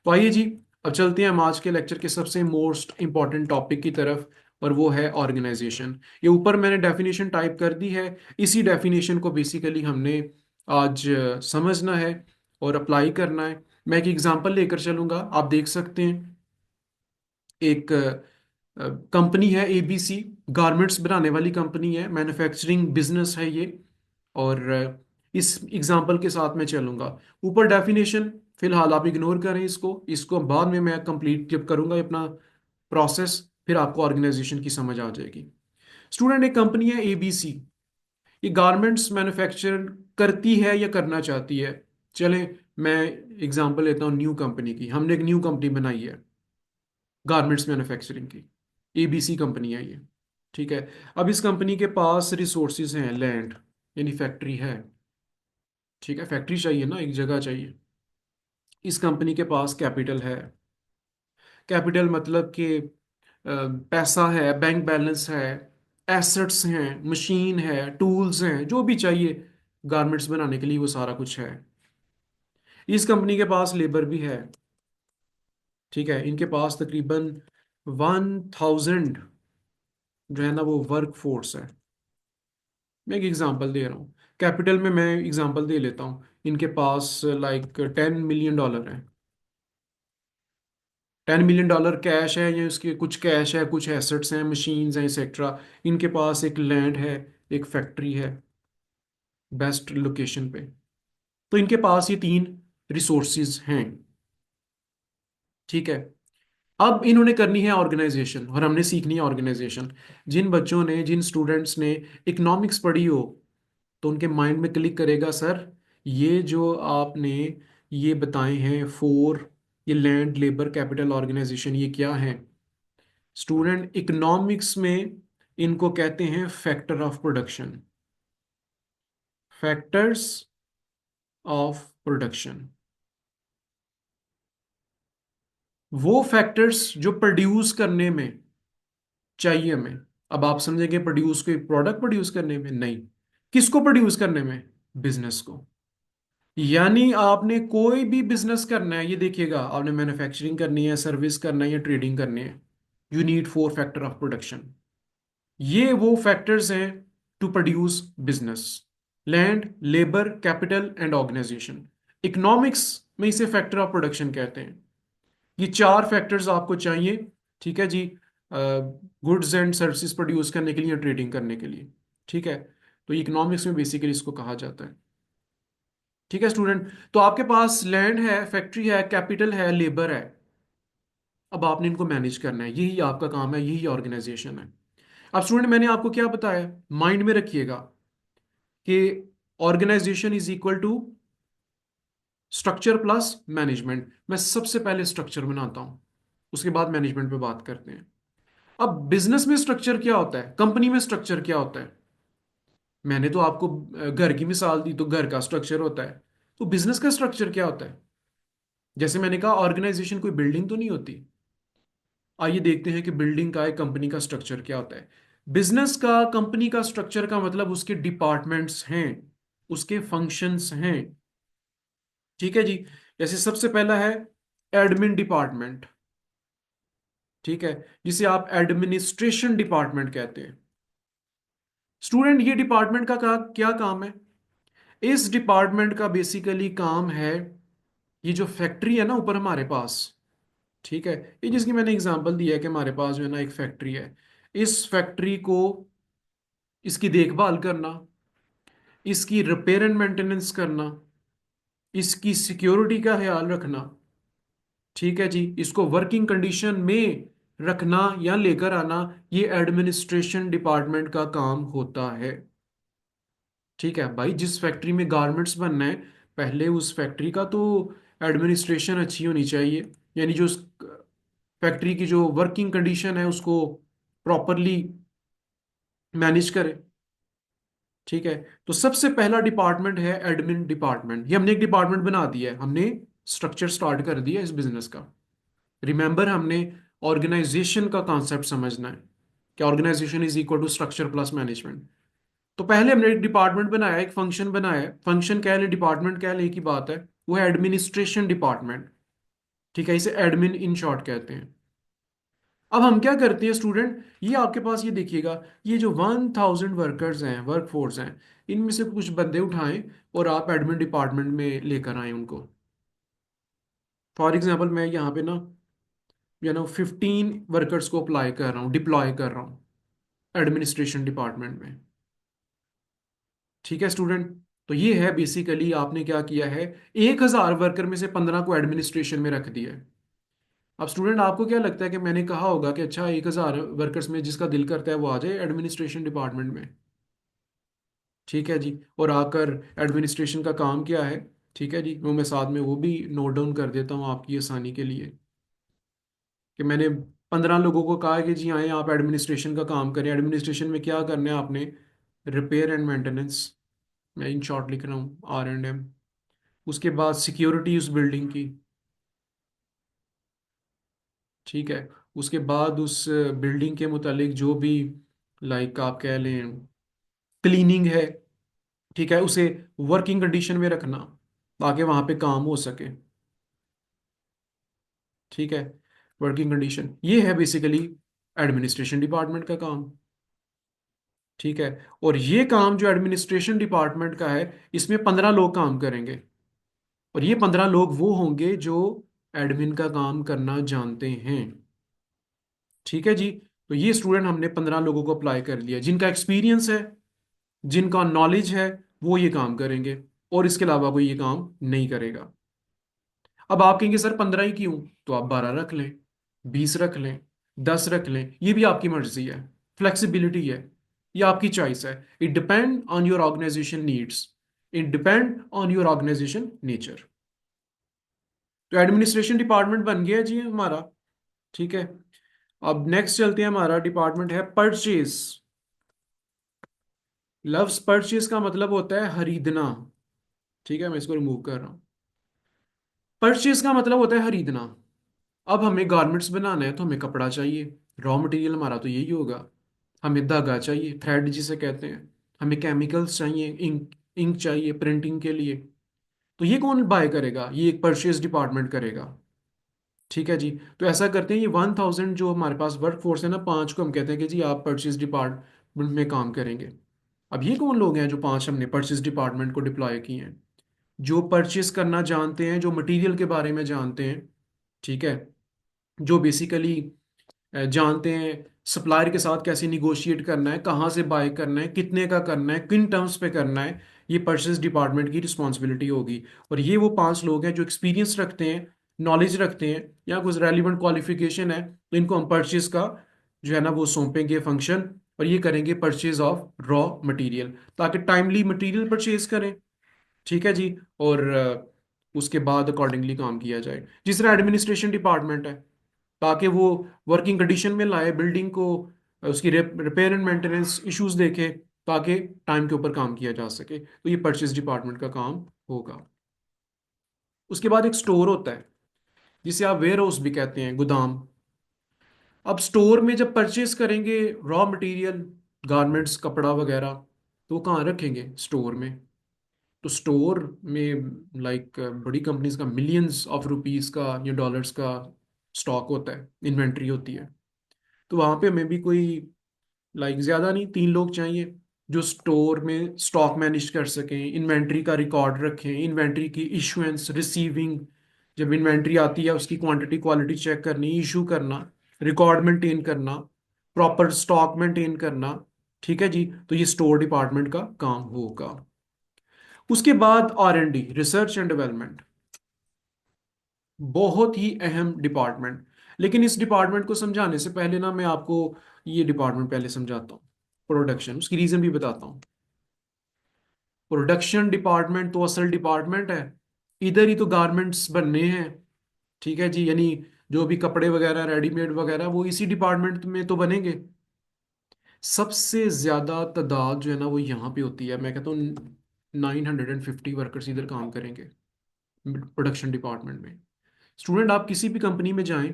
तो आइए जी, अब चलते हैं हम आज के लेक्चर के सबसे मोस्ट इंपॉर्टेंट टॉपिक की तरफ, और वो है ऑर्गेनाइजेशन। ये ऊपर मैंने डेफिनेशन टाइप कर दी है। इसी डेफिनेशन को बेसिकली हमने आज समझना है और अप्लाई करना है। मैं एक एग्जांपल लेकर चलूंगा, आप देख सकते हैं। एक कंपनी है एबीसी, गारमेंट्स बनाने वाली कंपनी है, मैन्युफैक्चरिंग बिजनेस है ये। और इस एग्जांपल के साथ मैं चलूंगा। ऊपर डेफिनेशन फिलहाल आप इग्नोर करें, इसको बाद में मैं कंप्लीट जब करूंगा अपना प्रोसेस, फिर आपको ऑर्गेनाइजेशन की समझ आ जाएगी। स्टूडेंट, एक कंपनी है एबीसी, ये गारमेंट्स मैन्युफैक्चर करती है या करना चाहती है। चलें, मैं एग्जांपल लेता हूँ न्यू कंपनी की। हमने एक न्यू कंपनी बनाई है गारमेंट्स मैन्युफैक्चरिंग की, एबीसी कंपनी है ये। ठीक है, अब इस कंपनी के पास रिसोर्सेज हैं, लैंड यानी फैक्ट्री है। ठीक है, फैक्ट्री चाहिए ना, एक जगह चाहिए। इस कंपनी के पास कैपिटल है। कैपिटल मतलब कि पैसा है, बैंक बैलेंस है, एसेट्स हैं, मशीन है, टूल्स हैं, जो भी चाहिए गारमेंट्स बनाने के लिए वो सारा कुछ है। इस कंपनी के पास लेबर भी है। ठीक है, इनके पास तकरीबन 1000 जो है ना वो वर्क फोर्स है। मैं एक एग्जांपल दे रहा हूँ, कैपिटल में मैं एग्जांपल दे लेता हूँ। इनके पास लाइक $10 मिलियन है। $10 मिलियन कैश है, या उसके कुछ कैश है, कुछ एसेट्स हैं, मशीन्स हैं, एक्सेट्रा। इनके पास एक लैंड है, एक फैक्ट्री है बेस्ट लोकेशन पे। तो इनके पास ये तीन रिसोर्सेज हैं। ठीक है, अब इन्होंने करनी है ऑर्गेनाइजेशन, और हमने सीखनी है ऑर्गेनाइजेशन। जिन बच्चों ने, जिन स्टूडेंट्स ने इकोनॉमिक्स पढ़ी हो, तो उनके माइंड में क्लिक करेगा सर ये जो आपने ये बताए हैं फोर, ये लैंड लेबर कैपिटल ऑर्गेनाइजेशन, ये क्या है। स्टूडेंट, इकोनॉमिक्स में इनको कहते हैं factor of production. Factors of production, वो फैक्टर्स जो प्रोड्यूस करने में चाहिए हमें। अब आप समझेंगे प्रोड्यूस कोई प्रोडक्ट प्रोड्यूस करने में नहीं, किसको प्रोड्यूस करने में, बिजनेस को। यानी आपने कोई भी बिजनेस करना है, ये देखिएगा, आपने मैन्युफैक्चरिंग करनी है, सर्विस करना है या ट्रेडिंग करनी है, you need four factor of production. ये वो फैक्टर्स हैं to produce business: land, labour, capital and organization. Economics में इसे फैक्टर ऑफ प्रोडक्शन कहते हैं। ये चार फैक्टर्स आपको चाहिए, ठीक है जी, गुड्स एंड सर्विसेज प्रोड्यूस करने के लिए, ट्रेडिंग करने के लिए। ठीक है, तो इकोनॉमिक्स में बेसिकली इसको कहा जाता है। ठीक है स्टूडेंट, तो आपके पास लैंड है, फैक्ट्री है, कैपिटल है, लेबर है। अब आपने इनको मैनेज करना है, यही आपका काम है, यही ऑर्गेनाइजेशन है। अब स्टूडेंट, मैंने आपको क्या बताया, माइंड में रखिएगा कि organization is equal to structure plus management. मैं सबसे पहले स्ट्रक्चर बनाता हूं, उसके बाद मैनेजमेंट पे बात करते हैं। अब बिजनेस में स्ट्रक्चर क्या होता है, कंपनी में स्ट्रक्चर क्या होता है। मैंने तो आपको घर की मिसाल दी, तो घर का स्ट्रक्चर होता है। तो बिजनेस का स्ट्रक्चर क्या होता है। जैसे मैंने कहा, ऑर्गेनाइजेशन कोई बिल्डिंग तो नहीं होती। आइए देखते हैं कि बिल्डिंग का, एक कंपनी का स्ट्रक्चर क्या होता है। बिजनेस का, कंपनी का स्ट्रक्चर का मतलब उसके डिपार्टमेंट्स हैं, उसके फंक्शंस हैं। ठीक है जी, जैसे सबसे पहला है एडमिन डिपार्टमेंट, ठीक है, जिसे आप एडमिनिस्ट्रेशन डिपार्टमेंट कहते हैं। स्टूडेंट ये डिपार्टमेंट का क्या काम है? इस डिपार्टमेंट का बेसिकली काम है, ये जो फैक्ट्री है ना ऊपर हमारे पास, ठीक है, ये जिसकी मैंने एग्जांपल दिया है कि हमारे पास जो है ना एक फैक्ट्री है, इस फैक्ट्री को, इसकी देखभाल करना, इसकी रिपेयर एंड मेंटेनेंस करना, इसकी सिक्योरिटी का ख्याल रखना, ठीक है जी, इसको वर्किंग कंडीशन में रखना या लेकर आना, ये एडमिनिस्ट्रेशन डिपार्टमेंट का काम होता है। ठीक है भाई, जिस फैक्ट्री में गारमेंट्स बनना है, पहले उस फैक्ट्री का तो एडमिनिस्ट्रेशन अच्छी होनी चाहिए, यानी जो उस फैक्ट्री की जो वर्किंग कंडीशन है उसको प्रॉपरली मैनेज करे। ठीक है, तो सबसे पहला डिपार्टमेंट है एडमिन डिपार्टमेंट। ये हमने एक डिपार्टमेंट बना दिया है, हमने स्ट्रक्चर स्टार्ट कर दिया इस बिजनेस का। रिमेंबर, हमने ऑर्गेनाइजेशन का कॉन्सेप्ट समझना है कि organization is equal to structure plus management. तो पहले हमने एक डिपार्टमेंट बनाया, एक फंक्शन बनाया है, फंक्शन कह लें डिपार्टमेंट कह लें, एक ही बात है, वो है एडमिनिस्ट्रेशन डिपार्टमेंट। ठीक है, इसे एडमिन इन शॉर्ट कहते हैं। अब हम क्या करते हैं स्टूडेंट, ये आपके पास ये देखिएगा, ये जो 1000 वर्कर्स हैं, वर्कफोर्स हैं, इनमें से कुछ बंदे उठाएं और आप एडमिन डिपार्टमेंट में लेकर आए उनको। फॉर एग्जाम्पल मैं यहाँ पे ना 15 वर्कर्स को अप्लाई कर रहा हूँ, डिप्लॉय कर रहा हूँ एडमिनिस्ट्रेशन डिपार्टमेंट में। ठीक है स्टूडेंट, तो ये है बेसिकली आपने क्या किया है, 1000 वर्कर में से 15 को एडमिनिस्ट्रेशन में रख दिया है। अब स्टूडेंट आपको क्या लगता है कि मैंने कहा होगा कि अच्छा 1000 वर्कर्स में जिसका दिल करता है वो आ जाए एडमिनिस्ट्रेशन डिपार्टमेंट में? ठीक है जी, और आकर एडमिनिस्ट्रेशन का काम क्या है, ठीक है जी, वो मैं साथ में वो भी नोट डाउन कर देता हूँ आपकी आसानी के लिए, कि मैंने 15 लोगों को कहा कि जी आए आप एडमिनिस्ट्रेशन का काम करें। एडमिनिस्ट्रेशन में क्या करना है आपने? रिपेयर एंड मेंटेनेंस, मैं इन शॉर्ट लिख रहा हूँ R&M। उसके बाद सिक्योरिटी उस बिल्डिंग की, ठीक है, उसके बाद उस बिल्डिंग के मुतालिक जो भी, लाइक आप कह लें क्लीनिंग है, ठीक है, उसे वर्किंग कंडीशन में रखना ताकि वहां पे काम हो सके। ठीक है, वर्किंग कंडीशन ये है बेसिकली एडमिनिस्ट्रेशन डिपार्टमेंट का काम। ठीक है, और ये काम जो एडमिनिस्ट्रेशन डिपार्टमेंट का है, इसमें 15 लोग काम करेंगे, और ये 15 लोग वो होंगे जो एडमिन का काम करना जानते हैं। ठीक है जी, तो ये स्टूडेंट हमने 15 लोगों को अप्लाई कर लिया, जिनका एक्सपीरियंस है, जिनका नॉलेज है, वो ये काम करेंगे, और इसके अलावा कोई ये काम नहीं करेगा। अब आप कहेंगे सर 15 ही क्यों? तो आप 12 रख लें, 20 रख लें, 10 रख लें, ये भी आपकी मर्जी है, फ्लेक्सिबिलिटी है, ये आपकी चॉइस है। It depend on your organization needs, it depend on your organization nature. तो एडमिनिस्ट्रेशन डिपार्टमेंट बन गया जी हमारा। ठीक है, अब नेक्स्ट चलते हैं, हमारा डिपार्टमेंट है परचेज। लफ्ज परचेज का मतलब होता है खरीदना। ठीक है, मैं इसको रिमूव कर रहा हूं। परचेज का मतलब होता है खरीदना। अब हमें गारमेंट्स बनाना है तो हमें कपड़ा चाहिए, रॉ मटेरियल हमारा तो यही होगा। हमें धागा चाहिए, थ्रेड जिसे कहते हैं। हमें केमिकल्स चाहिए, इंक, इंक चाहिए प्रिंटिंग के लिए। तो ये कौन बाय करेगा? ये एक परचेज डिपार्टमेंट करेगा। ठीक है जी, तो ऐसा करते हैं, ये 1000 जो हमारे पास वर्क फोर्स है ना, 5 को हम कहते हैं कि जी आप परचेज डिपार्टमेंट में काम करेंगे। अब ये कौन लोग हैं जो 5 हमने परचेज डिपार्टमेंट को डिप्लॉय किए हैं? जो परचेज करना जानते हैं, जो मटेरियल के बारे में जानते हैं, ठीक है, जो बेसिकली जानते हैं सप्लायर के साथ कैसे निगोशिएट करना है, कहाँ से बाय करना है, कितने का करना है, किन टर्म्स पे करना है, ये परचेज डिपार्टमेंट की रिस्पॉन्सिबिलिटी होगी। और ये वो 5 लोग हैं जो एक्सपीरियंस रखते हैं, नॉलेज रखते हैं, या कुछ रेलिवेंट क्वालिफिकेशन है, तो इनको हम परचेज का जो है ना वो सौंपेंगे फंक्शन, और ये करेंगे परचेज ऑफ रॉ मटेरियल, ताकि टाइमली मटेरियल परचेज करें। ठीक है जी, और उसके बाद अकॉर्डिंगली काम किया जाए। तीसरा एडमिनिस्ट्रेशन डिपार्टमेंट है, ताकि वो वर्किंग कंडीशन में लाए बिल्डिंग को, उसकी रिपेयर एंड मेंटेनेंस इश्यूज देखे, ताकि टाइम के ऊपर काम किया जा सके। तो ये परचेज डिपार्टमेंट का काम होगा। उसके बाद एक स्टोर होता है, जिसे आप वेयर हाउस भी कहते हैं, गोदाम। अब स्टोर में जब परचेज करेंगे रॉ मटेरियल, गारमेंट्स, कपड़ा वगैरह, तो वो कहाँ रखेंगे? स्टोर में। तो स्टोर में लाइक बड़ी कंपनीज का मिलियंस ऑफ रुपीस का या डॉलर्स का स्टॉक होता है, इन्वेंट्री होती है। तो वहाँ पे हमें भी कोई लाइक ज़्यादा नहीं, 3 लोग चाहिए जो स्टोर में स्टॉक मैनेज कर सकें, इन्वेंट्री का रिकॉर्ड रखें, इन्वेंट्री की इशुएंस रिसीविंग, जब इन्वेंट्री आती है उसकी क्वांटिटी क्वालिटी चेक करनी, इशू करना, रिकॉर्ड मेंटेन करना, प्रॉपर स्टॉक मेंटेन करना। ठीक है जी, तो ये स्टोर डिपार्टमेंट का काम होगा। उसके बाद R&D, रिसर्च एंड डेवलपमेंट, बहुत ही अहम डिपार्टमेंट। लेकिन इस डिपार्टमेंट को समझाने से पहले ना मैं आपको ये डिपार्टमेंट पहले समझाता हूँ। प्रोडक्शन, उसकी रीजन भी बताता हूँ। प्रोडक्शन डिपार्टमेंट तो असल डिपार्टमेंट है, इधर ही तो गारमेंट्स बनने हैं। ठीक है जी, यानी जो भी कपड़े वगैरह रेडीमेड वगैरह वो इसी डिपार्टमेंट में तो बनेंगे। सबसे ज्यादा तादाद जो है ना वो यहाँ पे होती है, मैं कहता हूँ 950 वर्कर्स इधर काम करेंगे प्रोडक्शन डिपार्टमेंट में। स्टूडेंट आप किसी भी कंपनी में जाएं,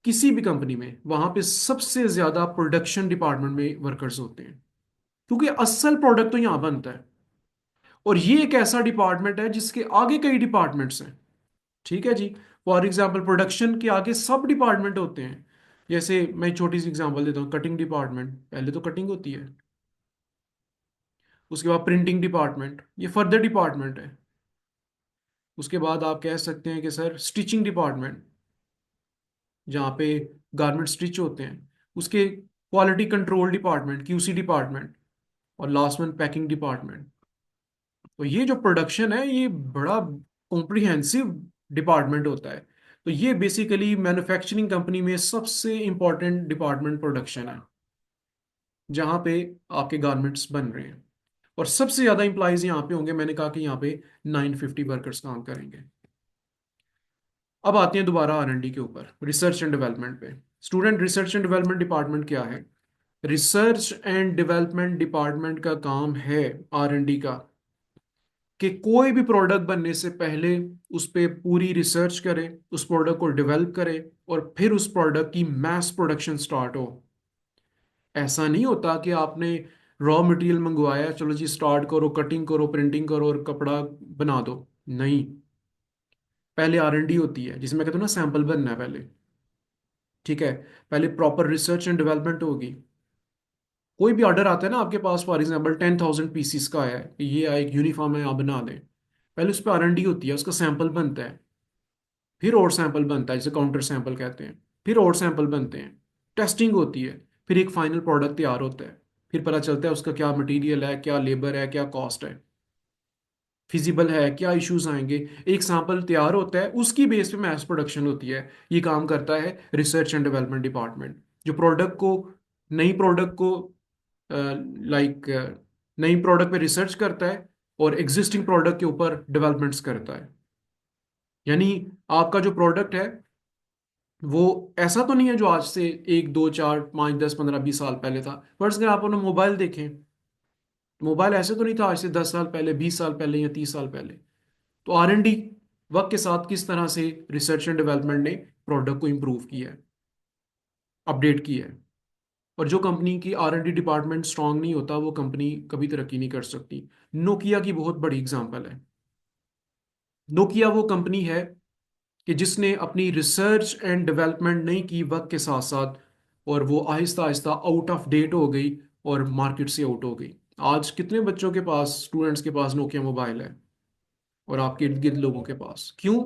किसी भी कंपनी में वहां पे सबसे ज्यादा प्रोडक्शन डिपार्टमेंट में वर्कर्स होते हैं, क्योंकि असल प्रोडक्ट तो यहाँ बनता है। और ये एक ऐसा डिपार्टमेंट है जिसके आगे कई डिपार्टमेंट्स हैं। ठीक है जी, फॉर एग्जाम्पल प्रोडक्शन के आगे सब डिपार्टमेंट होते हैं। जैसे मैं एक छोटी सी एग्जांपल देता हूँ, कटिंग डिपार्टमेंट, पहले तो कटिंग होती है, उसके बाद प्रिंटिंग डिपार्टमेंट, ये फर्दर डिपार्टमेंट है। उसके बाद आप कह सकते हैं कि सर स्टिचिंग डिपार्टमेंट, जहाँ पे गारमेंट स्टिच होते हैं। उसके quality control department, QC department, और लास्ट वन पैकिंग डिपार्टमेंट। तो ये जो प्रोडक्शन है ये बड़ा कॉम्प्रिहेंसिव डिपार्टमेंट होता है। तो ये बेसिकली मैन्युफैक्चरिंग कंपनी में सबसे इंपॉर्टेंट डिपार्टमेंट प्रोडक्शन है, जहाँ पे आपके गारमेंट्स बन रहे हैं। और सबसे ज़्यादा इंप्लॉइज यहाँ पे होंगे, मैंने कहा कि यहाँ पे 950 वर्कर्स काम करेंगे। अब आते हैं दोबारा R&D के ऊपर, रिसर्च एंड डेवलपमेंट पे। Student, research and development department क्या है? रिसर्च एंड डेवलपमेंट डिपार्टमेंट का काम है R&D का, कि कोई भी प्रोडक्ट बनने से पहले उस पर पूरी रिसर्च करे, उस प्रोडक्ट को डेवलप करे, और फिर उस प्रोडक्ट की मैस प्रोडक्शन स्टार्ट हो। ऐसा नहीं होता कि आपने रॉ मटेरियल मंगवाया, चलो जी स्टार्ट करो, कटिंग करो, प्रिंटिंग करो और कपड़ा बना दो। नहीं, पहले R&D होती है, जिसमें कहते हो ना सैंपल बनना है पहले। ठीक है, पहले प्रॉपर रिसर्च एंड डेवलपमेंट होगी। कोई भी ऑर्डर आता है ना आपके पास, फॉर एग्जांपल 10,000 पीसीस का है, कि ये एक यूनिफॉर्म है आप बना दें, पहले उस पर R&D होती है, उसका सैंपल बनता है, फिर और सैंपल बनता है जिसे काउंटर सैंपल कहते हैं, फिर और सैंपल बनते हैं, टेस्टिंग होती है, फिर एक फाइनल प्रोडक्ट तैयार होता है। फिर पता चलता है उसका क्या मटेरियल है, क्या लेबर है, क्या कॉस्ट है, फिजिबल है, क्या इश्यूज आएंगे। एक सैंपल तैयार होता है, उसकी बेस पे मैस प्रोडक्शन होती है। ये काम करता है रिसर्च एंड डेवलपमेंट डिपार्टमेंट, जो प्रोडक्ट को, नई प्रोडक्ट को लाइक नई प्रोडक्ट पे रिसर्च करता है और एग्जिस्टिंग प्रोडक्ट के ऊपर डेवलपमेंट्स करता है। यानी आपका जो प्रोडक्ट है वो ऐसा तो नहीं है जो आज से 1 2 4 5 10 15 20 साल पहले था। फर्स्ट अगर आप अपना मोबाइल देखें, मोबाइल ऐसे तो नहीं था आज से 10 साल पहले, 20 साल पहले या 30 साल पहले। तो R&D वक्त के साथ किस तरह से रिसर्च एंड डेवलपमेंट ने प्रोडक्ट को इम्प्रूव किया है, अपडेट किया है। और जो कंपनी की R&D डिपार्टमेंट स्ट्रांग नहीं होता वो कंपनी कभी तरक्की नहीं कर सकती। नोकिया की बहुत बड़ी एग्जांपल है। नोकिया वो कंपनी है कि जिसने अपनी रिसर्च एंड डेवलपमेंट नहीं की वक्त के साथ साथ, और वो Aahista Aahista out of date हो गई और मार्केट से आउट हो गई। आज कितने बच्चों के पास, स्टूडेंट्स के पास नोकिया मोबाइल है, और आपके इर्द गिर्द लोगों के पास? क्यों?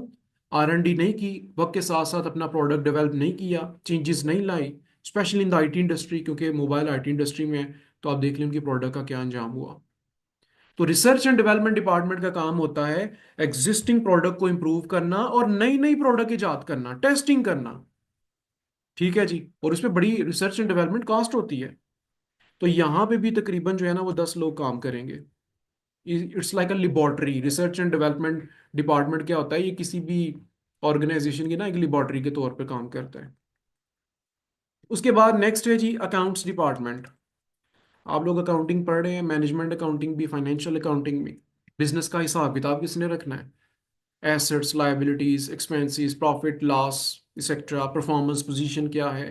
R&D नहीं की, वक्त के साथ साथ अपना प्रोडक्ट डेवलप नहीं किया, चेंजेस नहीं लाई, specially in the IT industry, क्योंकि मोबाइल IT इंडस्ट्री में है। तो आप देख लें उनकी प्रोडक्ट का क्या अंजाम हुआ। तो रिसर्च एंड डेवलपमेंट डिपार्टमेंट का काम होता है एग्जिस्टिंग प्रोडक्ट को इंप्रूव करना और नई नई प्रोडक्ट इजाद करना, टेस्टिंग करना। ठीक है जी, और उसमें बड़ी रिसर्च एंड डेवलपमेंट कॉस्ट होती है। तो यहाँ पे भी तकरीबन जो है ना वो 10 लोग काम करेंगे। It's like a laboratory. Research and development department क्या होता है, ये किसी भी ऑर्गेनाइजेशन की ना एक लिबॉर्ट्री के तौर पे काम करता है। उसके बाद नेक्स्ट है जी अकाउंट्स डिपार्टमेंट। आप लोग अकाउंटिंग पढ़ रहे हैं, मैनेजमेंट अकाउंटिंग भी, फाइनेंशियल अकाउंटिंग भी। बिजनेस का हिसाब किताब किसने रखना है? Assets, liabilities, expenses, profit loss, etcetera, performance, position क्या है,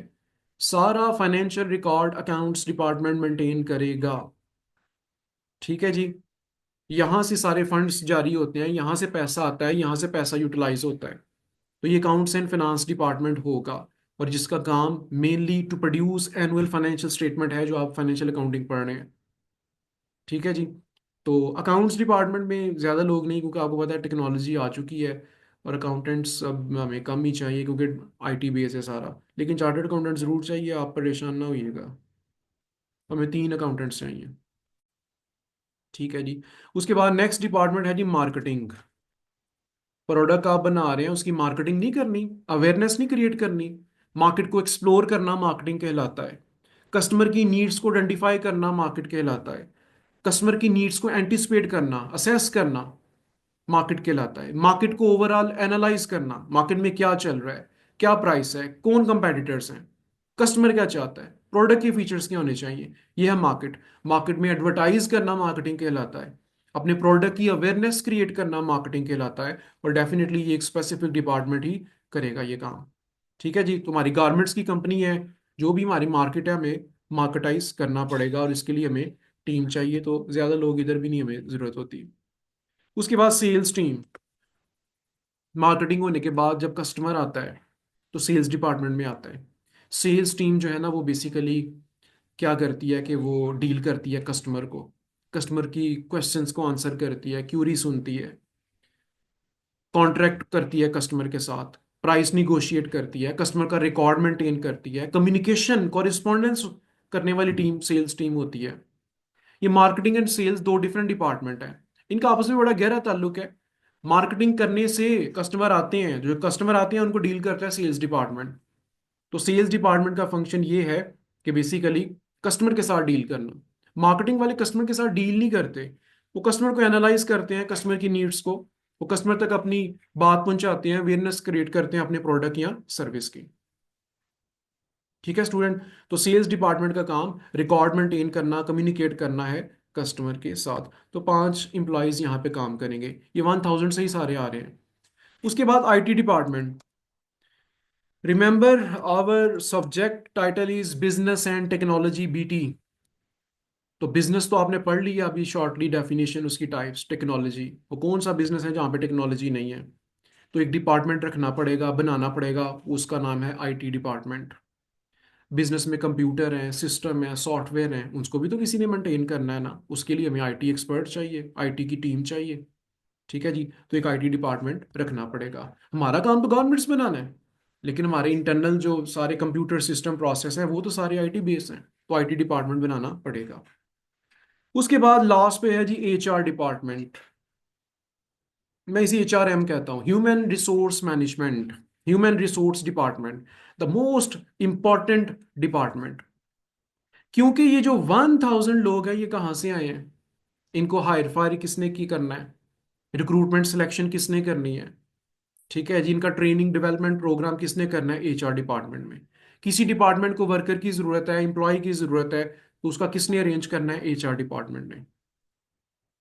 सारा financial record accounts department maintain करेगा। ठीक है जी। यहाँ से सारे फंड्स जारी होते हैं, यहाँ से पैसा आता है, यहाँ से पैसा यूटिलाइज होता है। तो ये अकाउंट्स एंड फाइनेंस डिपार्टमेंट होगा, और जिसका काम mainly to produce annual financial statement है, जो आप फाइनेंशियल अकाउंटिंग पढ़ रहे हैं। ठीक है जी। तो अकाउंट्स डिपार्टमेंट में ज़्यादा लोग नहीं, क्योंकि आपको पता है टेक्नोलॉजी आ चुकी है, और अकाउंटेंट्स अब हमें कम ही चाहिए, क्योंकि आईटी बेस है सारा। लेकिन चार्टर्ड अकाउंटेंट ज़रूर चाहिए, आप परेशान ना होइएगा। हमें 3 अकाउंटेंट्स चाहिए। ठीक है जी। उसके बाद नेक्स्ट डिपार्टमेंट है जी मार्केटिंग। प्रोडक्ट आप बना रहे हैं, उसकी मार्केटिंग नहीं करनी, अवेयरनेस नहीं क्रिएट करनी, मार्केट को एक्सप्लोर करना मार्केटिंग कहलाता है। कस्टमर की नीड्स को आइडेंटिफाई करना मार्केट कहलाता है। कस्टमर की नीड्स को एंटिसिपेट करना, असेस करना मार्केट कहलाता है। मार्केट को ओवरऑल एनालाइज करना, मार्केट में क्या चल रहा है, क्या प्राइस है, कौन कंपेटिटर्स हैं, कस्टमर क्या चाहता है, प्रोडक्ट के फीचर्स क्या होने चाहिए, ये है मार्केट। मार्केट में एडवर्टाइज करना मार्केटिंग कहलाता है। अपने प्रोडक्ट की अवेयरनेस क्रिएट करना मार्केटिंग कहलाता है। और डेफिनेटली ये एक स्पेसिफिक डिपार्टमेंट ही करेगा ये काम। ठीक है जी। तुम्हारी गारमेंट्स की कंपनी है, जो भी हमारी मार्केट है, हमें मार्केटाइज करना पड़ेगा, और इसके लिए हमें टीम चाहिए। तो ज़्यादा लोग इधर भी नहीं हमें ज़रूरत होती। उसके बाद सेल्स टीम। मार्केटिंग होने के बाद जब कस्टमर आता है, तो सेल्स डिपार्टमेंट में आता है। सेल्स टीम जो है ना, वो बेसिकली क्या करती है कि वो डील करती है कस्टमर को, कस्टमर की क्वेश्चंस को आंसर करती है, क्यूरी सुनती है, कॉन्ट्रैक्ट करती है कस्टमर के साथ, प्राइस निगोशिएट करती है, कस्टमर का रिकॉर्ड मेंटेन करती है, कम्युनिकेशन कॉरिस्पॉन्डेंस करने वाली टीम सेल्स टीम होती है। ये मार्केटिंग एंड सेल्स दो डिफरेंट डिपार्टमेंट हैं। इनका आपस में बड़ा गहरा ताल्लुक है। मार्केटिंग करने से कस्टमर आते हैं, जो कस्टमर आते हैं उनको डील करता है सेल्स डिपार्टमेंट। तो सेल्स डिपार्टमेंट का फंक्शन ये है कि बेसिकली कस्टमर के साथ डील करना। मार्केटिंग वाले कस्टमर के साथ डील नहीं करते, वो कस्टमर को एनालाइज करते हैं, कस्टमर की नीड्स को, वो कस्टमर तक अपनी बात पहुंचाते हैं, अवेयरनेस क्रिएट करते हैं अपने प्रोडक्ट या सर्विस की। ठीक है स्टूडेंट। तो सेल्स डिपार्टमेंट का काम रिकॉर्ड मेंटेन करना, कम्युनिकेट करना है कस्टमर के साथ। तो 5 एम्प्लॉयज यहाँ पे काम करेंगे, ये 1000 से ही सारे आ रहे हैं। उसके बाद IT department. Remember our subject title is business and technology BT. तो बिजनेस तो आपने पढ़ लिया अभी शॉर्टली, डेफिनेशन उसकी, टाइप्स, टेक्नोलॉजी। वो कौन सा बिजनेस है जहाँ पे टेक्नोलॉजी नहीं है? तो एक डिपार्टमेंट रखना पड़ेगा, बनाना पड़ेगा, उसका नाम है आईटी डिपार्टमेंट। बिजनेस में कंप्यूटर हैं, सिस्टम है, सॉफ्टवेयर हैं, उसको भी तो किसी ने मेंटेन करना है ना। उसके लिए हमें आईटी एक्सपर्ट चाहिए, आईटी की टीम चाहिए। ठीक है जी। तो एक आईटी डिपार्टमेंट रखना पड़ेगा। हमारा काम तो गवर्नमेंट्स बनाना है, लेकिन हमारे इंटरनल जो सारे कंप्यूटर सिस्टम प्रोसेस है वो तो सारे आईटी बेस्ड हैं। तो आईटी डिपार्टमेंट बनाना पड़ेगा। उसके बाद लास्ट पे है जी एचआर डिपार्टमेंट। मैं इसे एचआरएम कहता हूँ, human resource management, human resource department, the most important department. क्योंकि ये जो 1000 लोग हैं, ये कहाँ से आए हैं? इनको हायर फायर किसने की करना है? रिक्रूटमेंट सिलेक्शन किसने करनी है? ठीक है जी। इनका ट्रेनिंग डेवलपमेंट प्रोग्राम किसने करना है? एचआर डिपार्टमेंट में। किसी डिपार्टमेंट को वर्कर की जरूरत है, एम्प्लॉय की जरूरत है, तो उसका किसने अरेंज करना है? एचआर डिपार्टमेंट ने।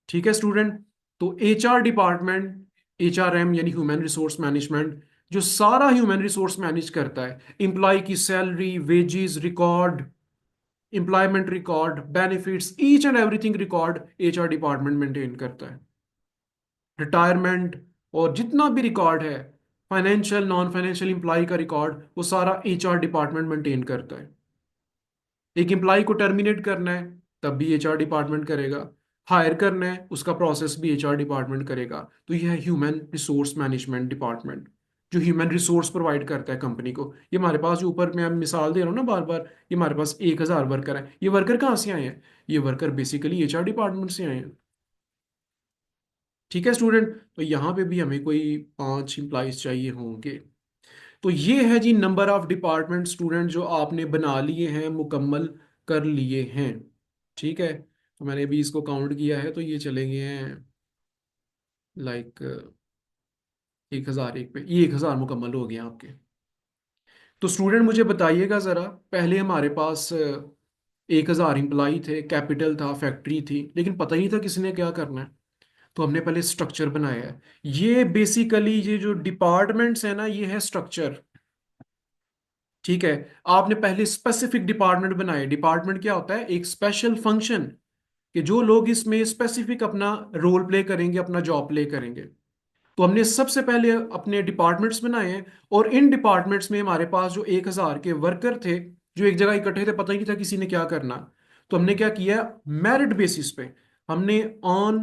ठीक है स्टूडेंट। तो एचआर डिपार्टमेंट, एचआरएम यानी ह्यूमन रिसोर्स मैनेजमेंट, जो सारा ह्यूमन रिसोर्स मैनेज करता है, एम्प्लॉय की salary, wages record, employment record, benefits, each and everything record HR department maintain करता है। रिटायरमेंट और जितना भी रिकॉर्ड है, फाइनेंशियल नॉन फाइनेंशियल एम्प्लॉय का रिकॉर्ड, वो सारा एचआर डिपार्टमेंट मेंटेन करता है। एक एम्प्लॉय को टर्मिनेट करना है, तब भी एचआर डिपार्टमेंट करेगा। हायर करना है, उसका प्रोसेस भी एचआर डिपार्टमेंट करेगा। तो यह है ह्यूमन रिसोर्स मैनेजमेंट डिपार्टमेंट, जो ह्यूमन रिसोर्स प्रोवाइड करता है कंपनी को। ये हमारे पास जो ऊपर मैं मिसाल दे रहा हूँ ना बार बार, ये हमारे पास 1000 वर्कर है। ये वर्कर कहाँ से आए हैं? ये वर्कर बेसिकली एचआर डिपार्टमेंट से आए हैं। ठीक है स्टूडेंट। तो यहाँ पे भी हमें कोई 5 एम्प्लॉयज चाहिए होंगे। तो ये है जी नंबर ऑफ डिपार्टमेंट स्टूडेंट जो आपने बना लिए हैं, मुकम्मल कर लिए हैं। ठीक है। तो मैंने अभी इसको काउंट किया है, तो ये चले गए हैं लाइक 1001 पे, ये 1000 मुकम्मल हो गए आपके। तो स्टूडेंट मुझे बताइएगा ज़रा, पहले हमारे पास 1000 एम्प्लॉई थे, कैपिटल था, फैक्ट्री थी, लेकिन पता ही नहीं था किसने क्या करना है। तो हमने पहले स्ट्रक्चर बनाया है। ये बेसिकली ये जो डिपार्टमेंट्स है ना, ये है स्ट्रक्चर। ठीक है। आपने पहले स्पेसिफिक डिपार्टमेंट बनाए। डिपार्टमेंट क्या होता है? एक स्पेशल फंक्शन, कि जो लोग इसमें स्पेसिफिक अपना रोल प्ले करेंगे, अपना जॉब प्ले करेंगे। तो हमने सबसे पहले अपने डिपार्टमेंट्स बनाए हैं, और इन डिपार्टमेंट्स में हमारे पास जो 1,000 के वर्कर थे जो एक जगह इकट्ठे थे, पता ही नहीं था किसी ने क्या करना। तो हमने क्या किया, मेरिट बेसिस पे हमने ऑन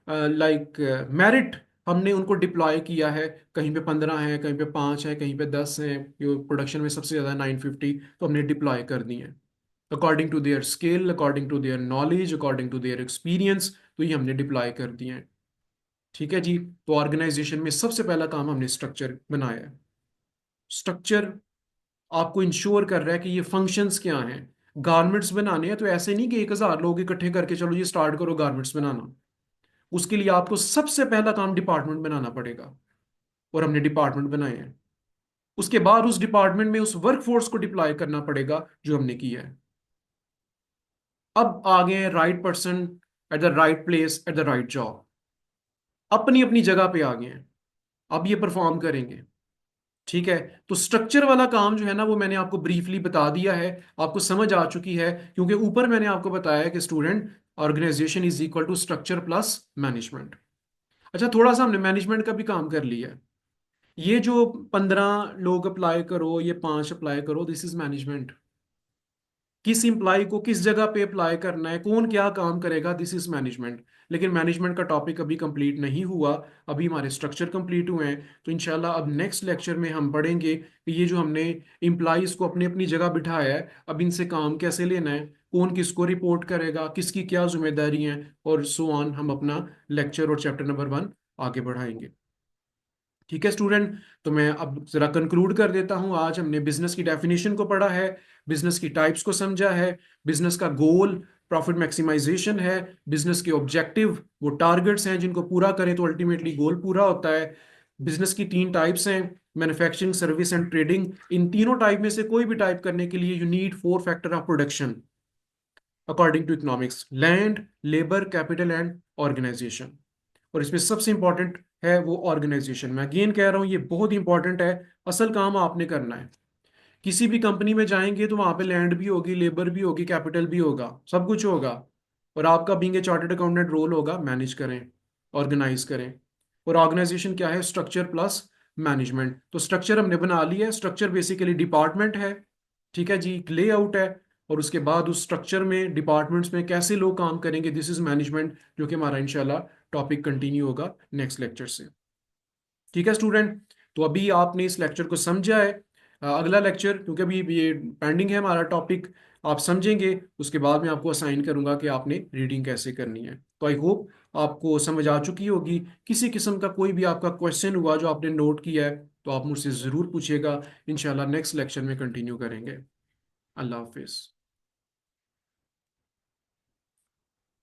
लाइक मेरिट हमने उनको डिप्लॉय किया है। कहीं पे 15 है, कहीं पे 5 है, कहीं पे 10 है। जो प्रोडक्शन में सबसे ज़्यादा 950, तो हमने डिप्लॉय कर दी है according to their skill, according to their knowledge, according to their experience. तो ये हमने डिप्लॉय कर दिए हैं। ठीक है जी। तो ऑर्गेनाइजेशन में सबसे पहला काम हमने स्ट्रक्चर बनाया है। स्ट्रक्चर आपको इंश्योर कर रहा है कि ये फंक्शंस क्या हैं। गारमेंट्स बनाने हैं तो ऐसे नहीं कि 1,000 लोग इकट्ठे करके चलो ये स्टार्ट करो गारमेंट्स बनाना। उसके लिए आपको सबसे पहला काम डिपार्टमेंट बनाना पड़ेगा, और हमने डिपार्टमेंट बनाए हैं। उसके बाद उस डिपार्टमेंट में उस वर्कफोर्स को डिप्लॉय करना पड़ेगा जो हमने किया है। अब आ गए हैं right person at the right place at the right job. अपनी अपनी जगह पे आ गए हैं, अब ये परफॉर्म करेंगे। ठीक है। तो स्ट्रक्चर वाला काम जो है ना, वो मैंने आपको ब्रीफली बता दिया है, आपको समझ आ चुकी है। क्योंकि ऊपर मैंने आपको बताया कि student, organization is equal to structure plus management. अच्छा, थोड़ा सा हमने मैनेजमेंट का भी काम कर लिया है। ये जो 15 लोग अप्लाई करो, ये 5 अप्लाई करो, दिस इज मैनेजमेंट। किस इंप्लाई को किस जगह पे अप्लाई करना है, कौन क्या काम करेगा, दिस इज मैनेजमेंट। लेकिन मैनेजमेंट का टॉपिक अभी कंप्लीट नहीं हुआ, अभी हमारे स्ट्रक्चर कंप्लीट हुए हैं। तो इंशाल्लाह अब नेक्स्ट लेक्चर में हम पढ़ेंगे कि ये जो हमने इम्प्लाइज को अपनी अपनी जगह बिठाया है, अब इनसे काम कैसे लेना है, कौन किसको रिपोर्ट करेगा, किसकी क्या जिम्मेदारी है, और सो ऑन। हम अपना लेक्चर और चैप्टर नंबर 1 आगे बढ़ाएंगे। ठीक है स्टूडेंट। तो मैं अब जरा कंक्लूड कर देता हूं। आज हमने बिजनेस की डेफिनेशन को पढ़ा है, बिजनेस की टाइप्स को समझा है, बिजनेस का गोल प्रॉफिट मैक्सिमाइजेशन है, बिजनेस के ऑब्जेक्टिव वो टारगेट्स हैं जिनको पूरा करें तो अल्टीमेटली गोल पूरा होता है। बिजनेस की 3 टाइप्स हैं, मैन्युफैक्चरिंग, सर्विस एंड ट्रेडिंग। इन तीनों टाइप में से कोई भी टाइप करने के लिए you need 4 factor of production according to economics: land, labour, capital and organization. और इसमें सबसे इंपॉर्टेंट है वो ऑर्गेनाइजेशन। मैं अगेन कह रहा हूं, ये बहुत इंपॉर्टेंट है। असल काम आपने करना है। किसी भी कंपनी में जाएंगे तो वहां पे लैंड भी होगी, लेबर भी होगी, कैपिटल भी होगा, सब कुछ होगा। और आपका being a chartered accountant role होगा मैनेज करें, ऑर्गेनाइज करें। और ऑर्गेनाइजेशन क्या है? Structure plus management. तो स्ट्रक्चर हमने बना लिया है। स्ट्रक्चर बेसिकली डिपार्टमेंट है। ठीक है जी, लेआउट है। और उसके बाद उस स्ट्रक्चर में, डिपार्टमेंट्स में कैसे लोग काम करेंगे, दिस इज मैनेजमेंट, जो कि हमारा इंशाल्लाह टॉपिक कंटिन्यू होगा नेक्स्ट लेक्चर से। ठीक है स्टूडेंट। तो अभी आपने इस लेक्चर को समझा है। अगला लेक्चर, क्योंकि अभी ये पेंडिंग है हमारा टॉपिक, आप समझेंगे उसके बाद मैं आपको असाइन करूंगा कि आपने रीडिंग कैसे करनी है। तो आई होप आपको समझ आ चुकी होगी। किसी किस्म का कोई भी आपका क्वेश्चन हुआ जो आपने नोट किया है तो आप मुझसे ज़रूर पूछिएगा। इंशाल्लाह नेक्स्ट लेक्चर में कंटिन्यू करेंगे। अल्लाह हाफिज़।